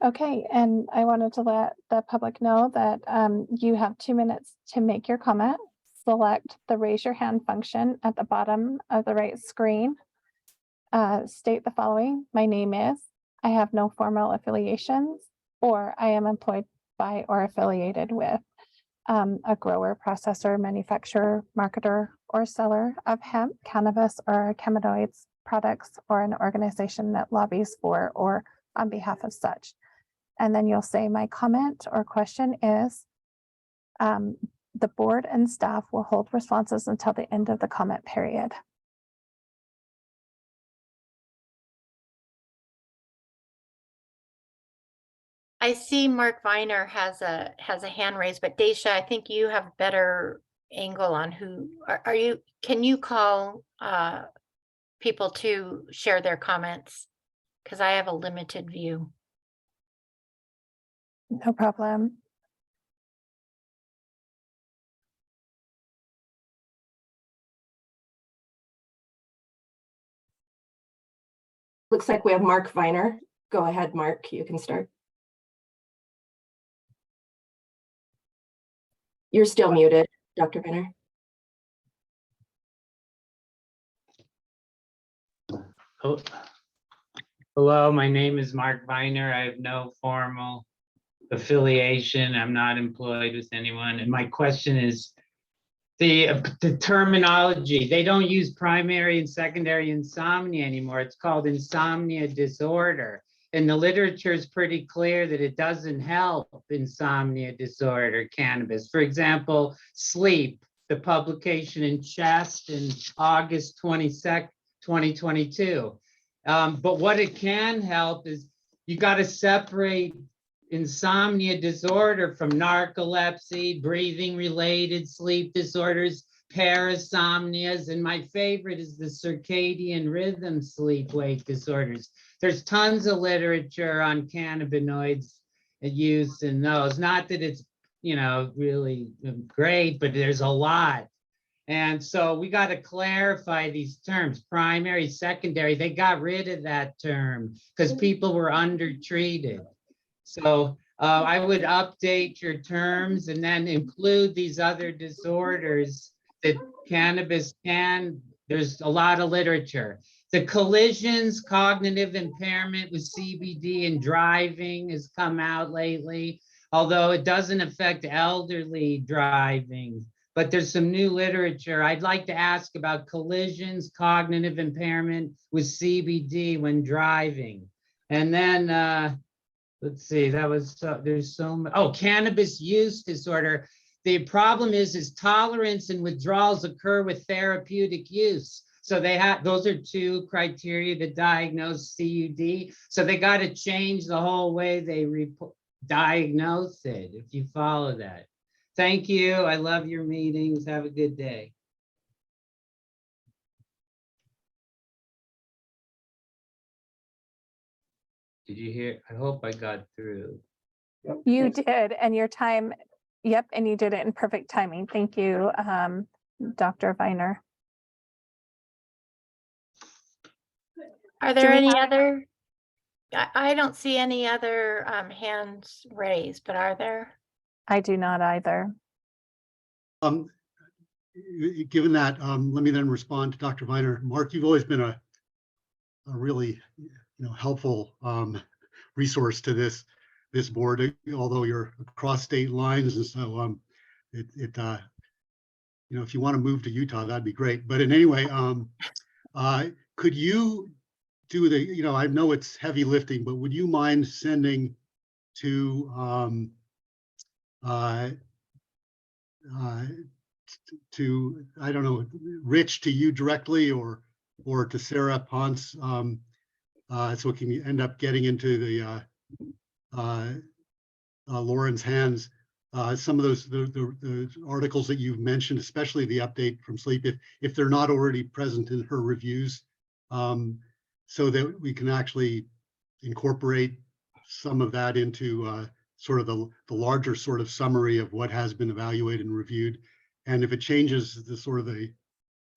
Okay, and I wanted to let the public know that you have 2 minutes to make your comment. Select the raise your hand function at the bottom of the right screen. State the following: my name is, I have no formal affiliations, or I am employed by or affiliated with a grower, processor, manufacturer, marketer, or seller of hemp, cannabis, or cannabinoids products, or an organization that lobbies for or on behalf of such. And then you'll say my comment or question is, the board and staff will hold responses until the end of the comment period.
I see Mark Viner has a hand raised, but Daisha, I think you have better angle on who are you? Can you call people to share their comments? Because I have a limited view.
No problem.
Looks like we have Mark Viner. Go ahead, Mark, you can start. You're still muted, Dr. Viner.
Oh, hello, my name is Mark Viner. I have no formal affiliation. I'm not employed with anyone. And my question is the terminology. They don't use primary and secondary insomnia anymore. It's called insomnia disorder. And the literature is pretty clear that it doesn't help insomnia disorder, cannabis. For example, sleep, the publication in Chest in August 22nd, 2022. But what it can help is you got to separate insomnia disorder from narcolepsy, breathing related sleep disorders, parasomnias, and my favorite is the circadian rhythm sleep wake disorders. There's tons of literature on cannabinoids use in those. Not that it's, really great, but there's a lot. And so we got to clarify these terms, primary, secondary. They got rid of that term because people were undertreated. So I would update your terms and then include these other disorders that cannabis can. There's a lot of literature. The collisions, cognitive impairment with CBD and driving has come out lately, although it doesn't affect elderly driving. But there's some new literature. I'd like to ask about collisions, cognitive impairment with CBD when driving. And then, let's see, that was, there's oh, cannabis use disorder. The problem is tolerance and withdrawals occur with therapeutic use. So they have, those are two criteria to diagnose CUD. So they got to change the whole way they diagnose it, if you follow that. Thank you. I love your meetings. Have a good day. Did you hear? I hope I got through.
You did, and your time, yep, and you did it in perfect timing. Thank you, Dr. Viner.
Are there any other? I don't see any other hands raised, but are there?
I do not either.
Given that, let me then respond to Dr. Viner. Mark, you've always been a really, helpful resource to this board, although you're across state lines, and so if you want to move to Utah, that'd be great. But in any way, could you do the, I know it's heavy lifting, but would you mind sending to I don't know, Rich, to you directly, or to Sarah Ponce, so it can end up getting into the Lauren's hands. Some of the articles that you've mentioned, especially the update from Sleep, if they're not already present in her reviews, so that we can actually incorporate some of that into sort of the larger sort of summary of what has been evaluated and reviewed. And if it changes the sort of the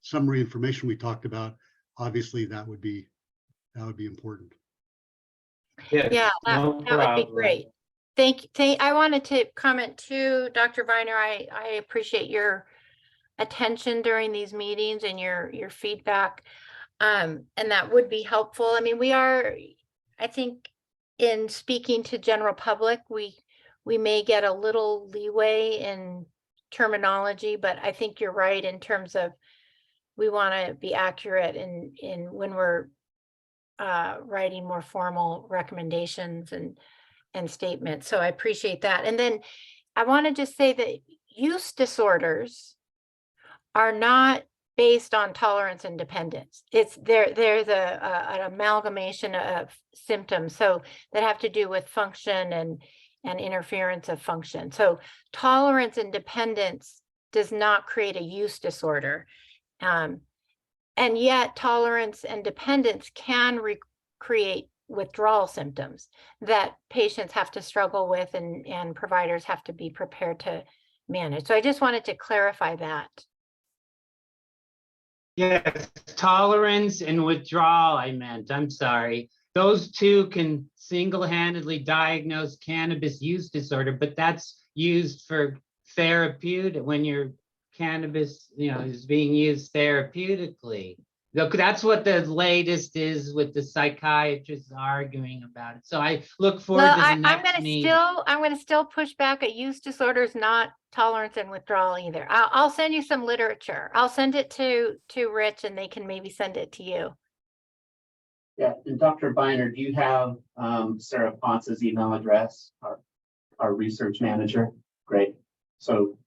summary information we talked about, obviously that would be important.
Yes,
that would be great. I wanted to comment too, Dr. Viner. I appreciate your attention during these meetings and your feedback. And that would be helpful. I mean, I think in speaking to general public, we may get a little leeway in terminology, but I think you're right in terms of we want to be accurate in when we're writing more formal recommendations and statements. So I appreciate that. And then I want to just say that use disorders are not based on tolerance and dependence. There's an amalgamation of symptoms, so that have to do with function and interference of function. So tolerance and dependence does not create a use disorder. And yet tolerance and dependence can create withdrawal symptoms that patients have to struggle with and providers have to be prepared to manage. So I just wanted to clarify that.
Yes, tolerance and withdrawal, I meant. I'm sorry. Those two can single-handedly diagnose cannabis use disorder, but that's used for therapeutic when your cannabis, is being used therapeutically. Look, that's what the latest is with the psychiatrists arguing about it. So I look forward to the next meeting.
I'm going to still push back at use disorders, not tolerance and withdrawal either. I'll send you some literature. I'll send it to Rich and they can maybe send it to you.
Yeah, and Dr. Viner, do you have Sarah Ponce's email address, our research manager? Great. So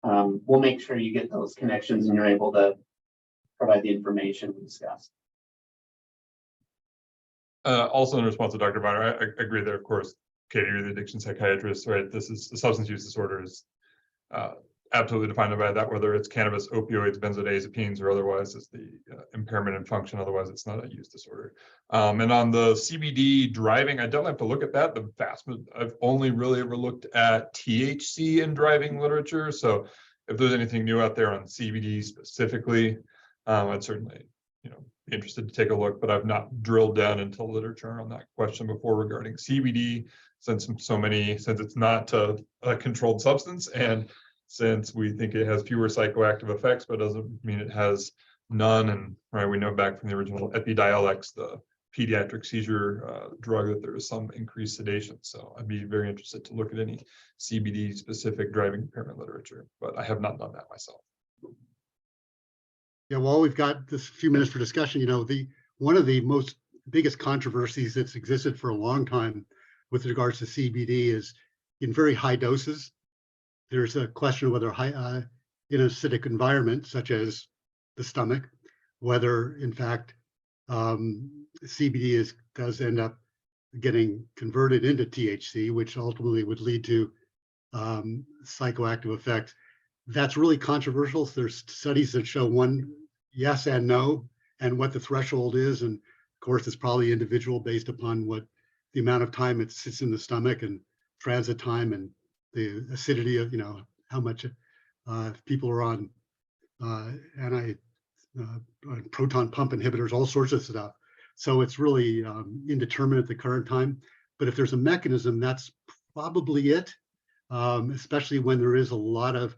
we'll make sure you get those connections and you're able to provide the information we discussed.
Also in response to Dr. Viner, I agree there, of course, Katie, you're the addiction psychiatrist, right? This is the substance use disorders, absolutely defined by that, whether it's cannabis, opioids, benzodiazepines, or otherwise it's the impairment in function, otherwise it's not a use disorder. And on the CBD driving, I definitely have to look at that. I've only really ever looked at THC in driving literature. So if there's anything new out there on CBD specifically, I'd certainly, be interested to take a look, but I've not drilled down into literature on that question before regarding CBD, since it's not a controlled substance, and since we think it has fewer psychoactive effects, but doesn't mean it has none. And right, we know back from the original Epidiolex, the pediatric seizure drug, that there is some increased sedation. So I'd be very interested to look at any CBD specific driving impairment literature, but I have not done that myself.
Yeah, well, we've got this few minutes for discussion. You know, one of the most biggest controversies that's existed for a long time with regards to CBD is in very high doses. There's a question of whether in an acidic environment, such as the stomach, whether in fact CBD does end up getting converted into THC, which ultimately would lead to psychoactive effects. That's really controversial. There's studies that show one yes and no, and what the threshold is. And of course, it's probably individual based upon what the amount of time it sits in the stomach and transit time and the acidity of, how much people are on proton pump inhibitors, all sorts of stuff. So it's really indeterminate at the current time. But if there's a mechanism, that's probably it, especially when there is a lot of,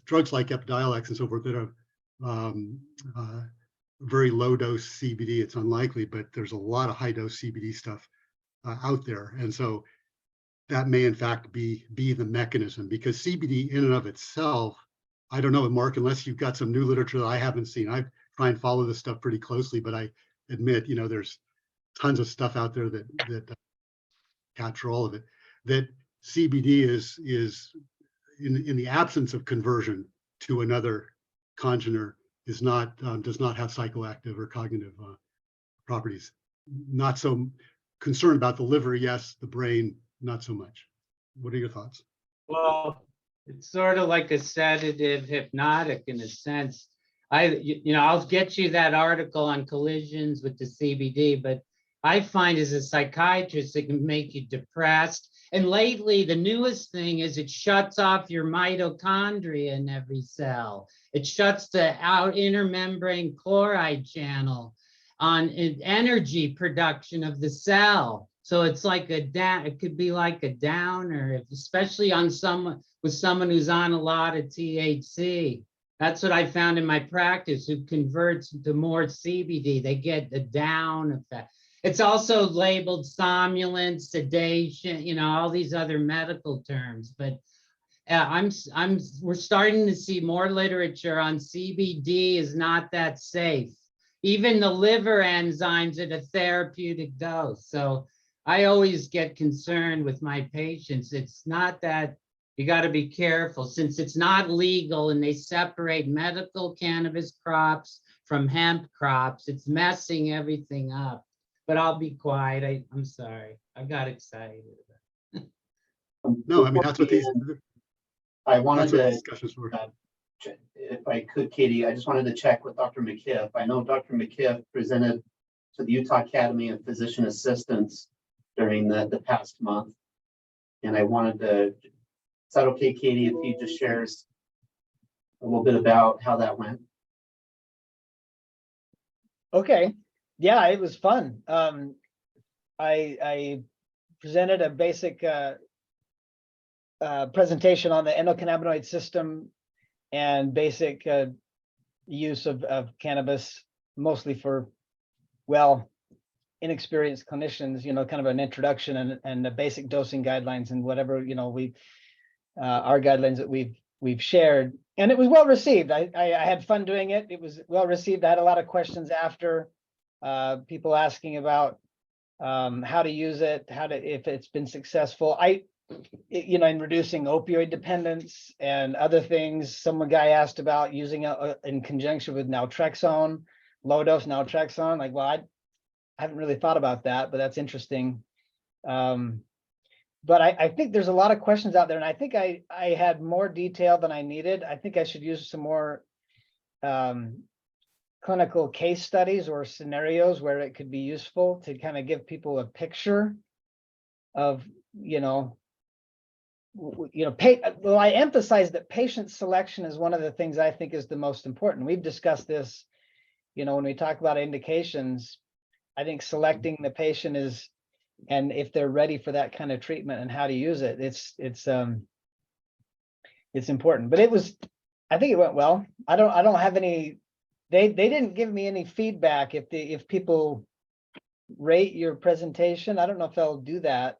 drugs like Epidiolex and so forth that are very low dose CBD, it's unlikely, but there's a lot of high dose CBD stuff out there. And so that may in fact be the mechanism, because CBD in and of itself, I don't know, Mark, unless you've got some new literature that I haven't seen. I try and follow this stuff pretty closely, but I admit, there's tons of stuff out there that capture all of it. That CBD is in the absence of conversion to another congener does not have psychoactive or cognitive properties. Not so concerned about the liver, yes, the brain, not so much. What are your thoughts?
Well, it's sort of like a sedative hypnotic in a sense. I'll get you that article on collisions with the CBD, but I find as a psychiatrist, it can make you depressed. And lately, the newest thing is it shuts off your mitochondria in every cell. It shuts the inner membrane chloride channel on energy production of the cell. So it's like it could be like a downer, especially on someone who's on a lot of THC. That's what I found in my practice, who converts to more CBD, they get the down effect. It's also labeled somnolent, sedation, all these other medical terms. But we're starting to see more literature on CBD is not that safe. Even the liver enzymes at a therapeutic dose. So I always get concerned with my patients. It's not that, you got to be careful, since it's not legal and they separate medical cannabis crops from hemp crops. It's messing everything up. But I'll be quiet. I'm sorry. I got excited.
No, that's what these.
I wanted
that's what
to,
discussions were.
if I could, Katie, I just wanted to check with Dr. McKiff. I know Dr. McKiff presented to the Utah Academy of Physician Assistants during the past month. And I wanted to, is that okay, Katie, if he just shares a little bit about how that went?
Okay. Yeah, it was fun. I presented a basic presentation on the endocannabinoid system and basic use of cannabis, mostly for, inexperienced clinicians, kind of an introduction and the basic dosing guidelines and whatever, our guidelines that we've shared. And it was well received. I had fun doing it. It was well received. I had a lot of questions after, people asking about how to use it, if it's been successful. In reducing opioid dependence and other things. Some guy asked about using it in conjunction with naltrexone, low dose naltrexone. Like, well, I haven't really thought about that, but that's interesting. But I think there's a lot of questions out there, and I think I had more detail than I needed. I think I should use some more clinical case studies or scenarios where it could be useful to kind of give people a picture of, well, I emphasize that patient selection is one of the things I think is the most important. We've discussed this you know, when we talk about indications, I think selecting the patient is, and if they're ready for that kind of treatment and how to use it, it's important. But I think it went well. I don't have any, they didn't give me any feedback if people rate your presentation. I don't know if they'll do that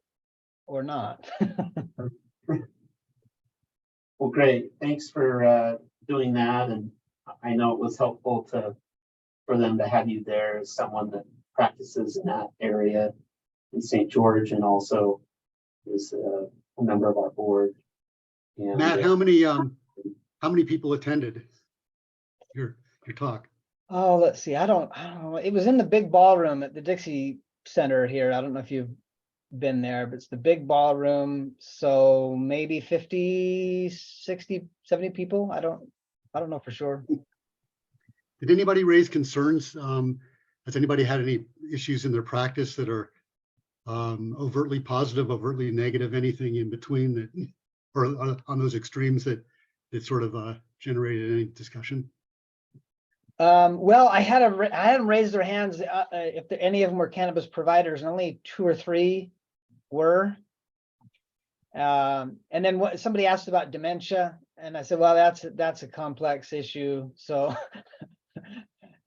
or not.
Well, great. Thanks for doing that. And I know it was helpful for them to have you there as someone that practices in that area in St. George and also is a member of our board. And,
Matt, how many people attended your talk?
Oh, let's see. I don't know. It was in the big ballroom at the Dixie Center here. I don't know if you've been there, but it's the big ballroom. So maybe 50, 60, 70 people. I don't know for sure.
Did anybody raise concerns? Has anybody had any issues in their practice that are overtly positive, overtly negative, anything in between that, or on those extremes that sort of generated any discussion?
Well, I had them raise their hands if any of them were cannabis providers, and only 2 or 3 were. And then somebody asked about dementia, and I said, well, that's a complex issue. So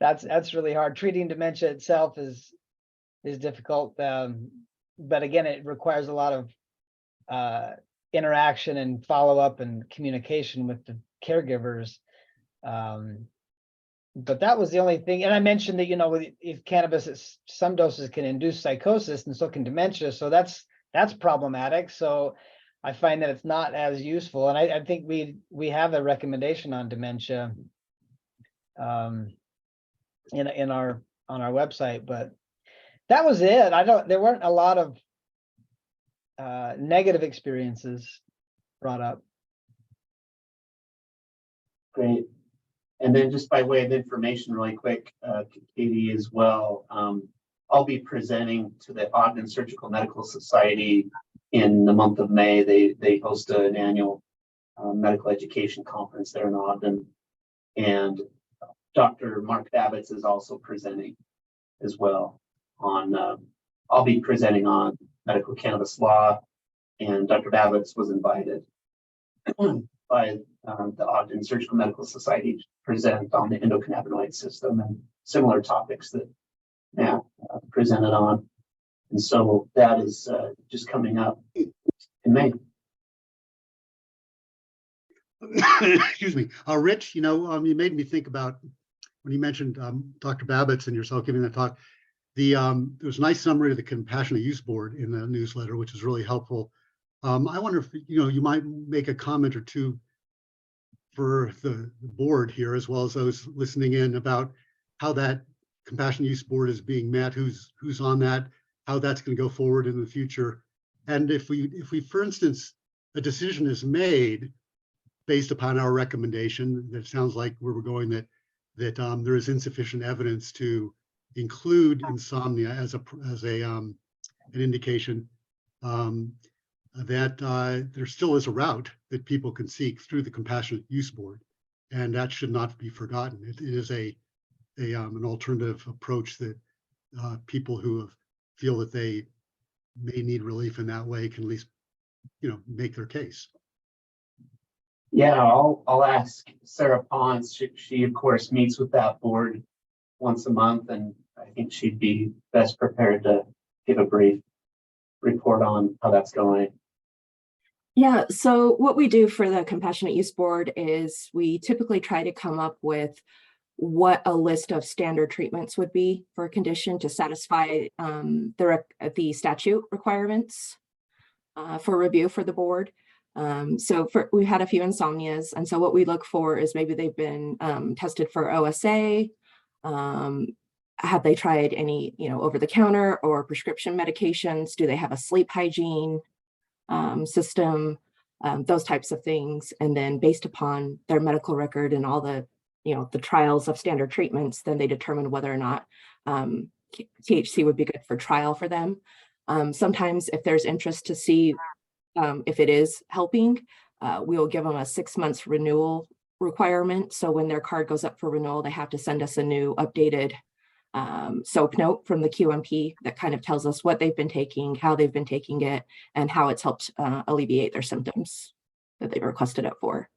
that's really hard. Treating dementia itself is difficult. But again, it requires a lot of interaction and follow-up and communication with the caregivers. But that was the only thing. And I mentioned that, you know, if cannabis, some doses can induce psychosis and so can dementia. So that's problematic. So I find that it's not as useful. And I think we have a recommendation on dementia on our website, but that was it. There weren't a lot of negative experiences brought up.
great. And then just by way of information really quick, Katie as well, I'll be presenting to the Ogden Surgical Medical Society in the month of May. They host an annual medical education conference there in Ogden. And Dr. Mark Babbitts is also presenting as well on, I'll be presenting on medical cannabis law, and Dr. Babbitts was invited by the Ogden Surgical Medical Society to present on the endocannabinoid system and similar topics that Matt presented on. And so that is just coming up in May.
Excuse me. Rich, you know, you made me think about when you mentioned Dr. Babbitts and yourself giving that talk. There was a nice summary of the Compassionate Use Board in the newsletter, which is really helpful. I wonder if, you know, you might make a comment or two for the board here, as well as those listening in, about how that Compassionate Use Board is being met, who's on that, how that's going to go forward in the future. And if we, for instance, a decision is made based upon our recommendation, that sounds like where we're going, that there is insufficient evidence to include insomnia as an indication, that there still is a route that people can seek through the Compassionate Use Board, and that should not be forgotten. It is an alternative approach that people who feel that they may need relief in that way can at least, you know, make their case.
Yeah, I'll ask Sarah Ponce. She of course meets with that board once a month, and I think she'd be best prepared to give a brief report on how that's going.
Yeah, so what we do for the Compassionate Use Board is we typically try to come up with what a list of standard treatments would be for a condition to satisfy the statute requirements for review for the board. So we had a few insomnias, and so what we look for is maybe they've been tested for OSA. Have they tried any, you know, over-the-counter or prescription medications? Do they have a sleep hygiene system? Those types of things. And then based upon their medical record and all the, you know, the trials of standard treatments, then they determine whether or not THC would be good for trial for them. Sometimes if there's interest to see if it is helping, we will give them a 6 months renewal requirement. So when their card goes up for renewal, they have to send us a new updated SOAP note from the QMP that kind of tells us what they've been taking, how they've been taking it, and how it's helped alleviate their symptoms that they've requested it for.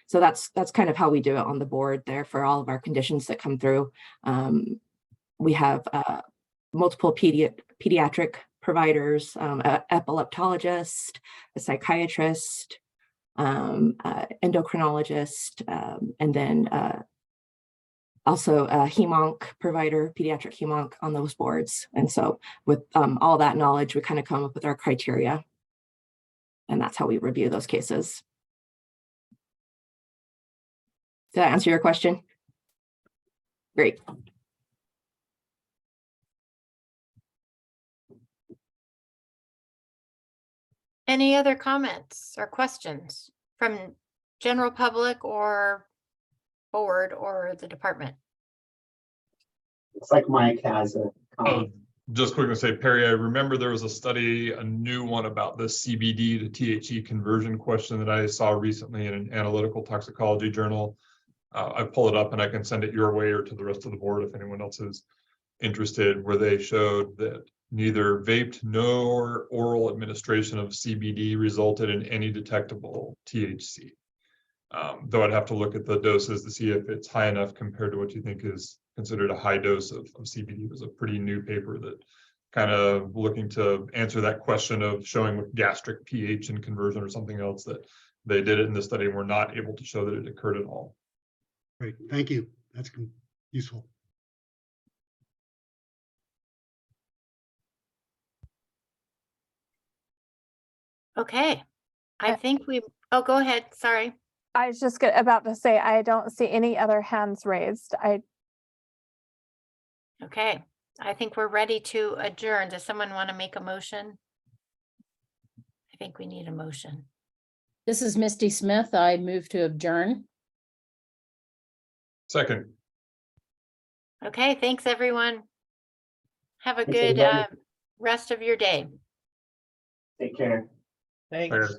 So that's kind of how we do it on the board there for all of our conditions that come through. We have multiple pediatric providers, an epileptologist, a psychiatrist, endocrinologist, and then also a hemonc provider, pediatric hemonc on those boards. And so with all that knowledge, we kind of come up with our criteria. And that's how we review those cases. Did that answer your question? Great.
Any other comments or questions from general public or board or the department?
Looks like Mike has a comment.
Just quick to say, Perry, I remember there was a study, a new one about the CBD to THC conversion question that I saw recently in an analytical toxicology journal. I pull it up and I can send it your way or to the rest of the board if anyone else is interested, where they showed that neither vaped nor oral administration of CBD resulted in any detectable THC. Though I'd have to look at the doses to see if it's high enough compared to what you think is considered a high dose of CBD. It was a pretty new paper that kind of looking to answer that question of showing with gastric pH and conversion or something else, that they did it in the study and were not able to show that it occurred at all.
Great, thank you. That's useful.
Okay, I think oh, go ahead, sorry.
I was just about to say, I don't see any other hands raised.
Okay, I think we're ready to adjourn. Does someone want to make a motion? I think we need a motion.
This is Misty Smith. I move to adjourn.
Second.
Okay, thanks, everyone. Have a
Thanks,
good
everybody.
rest of your day.
Take care.
Thanks.
Fair.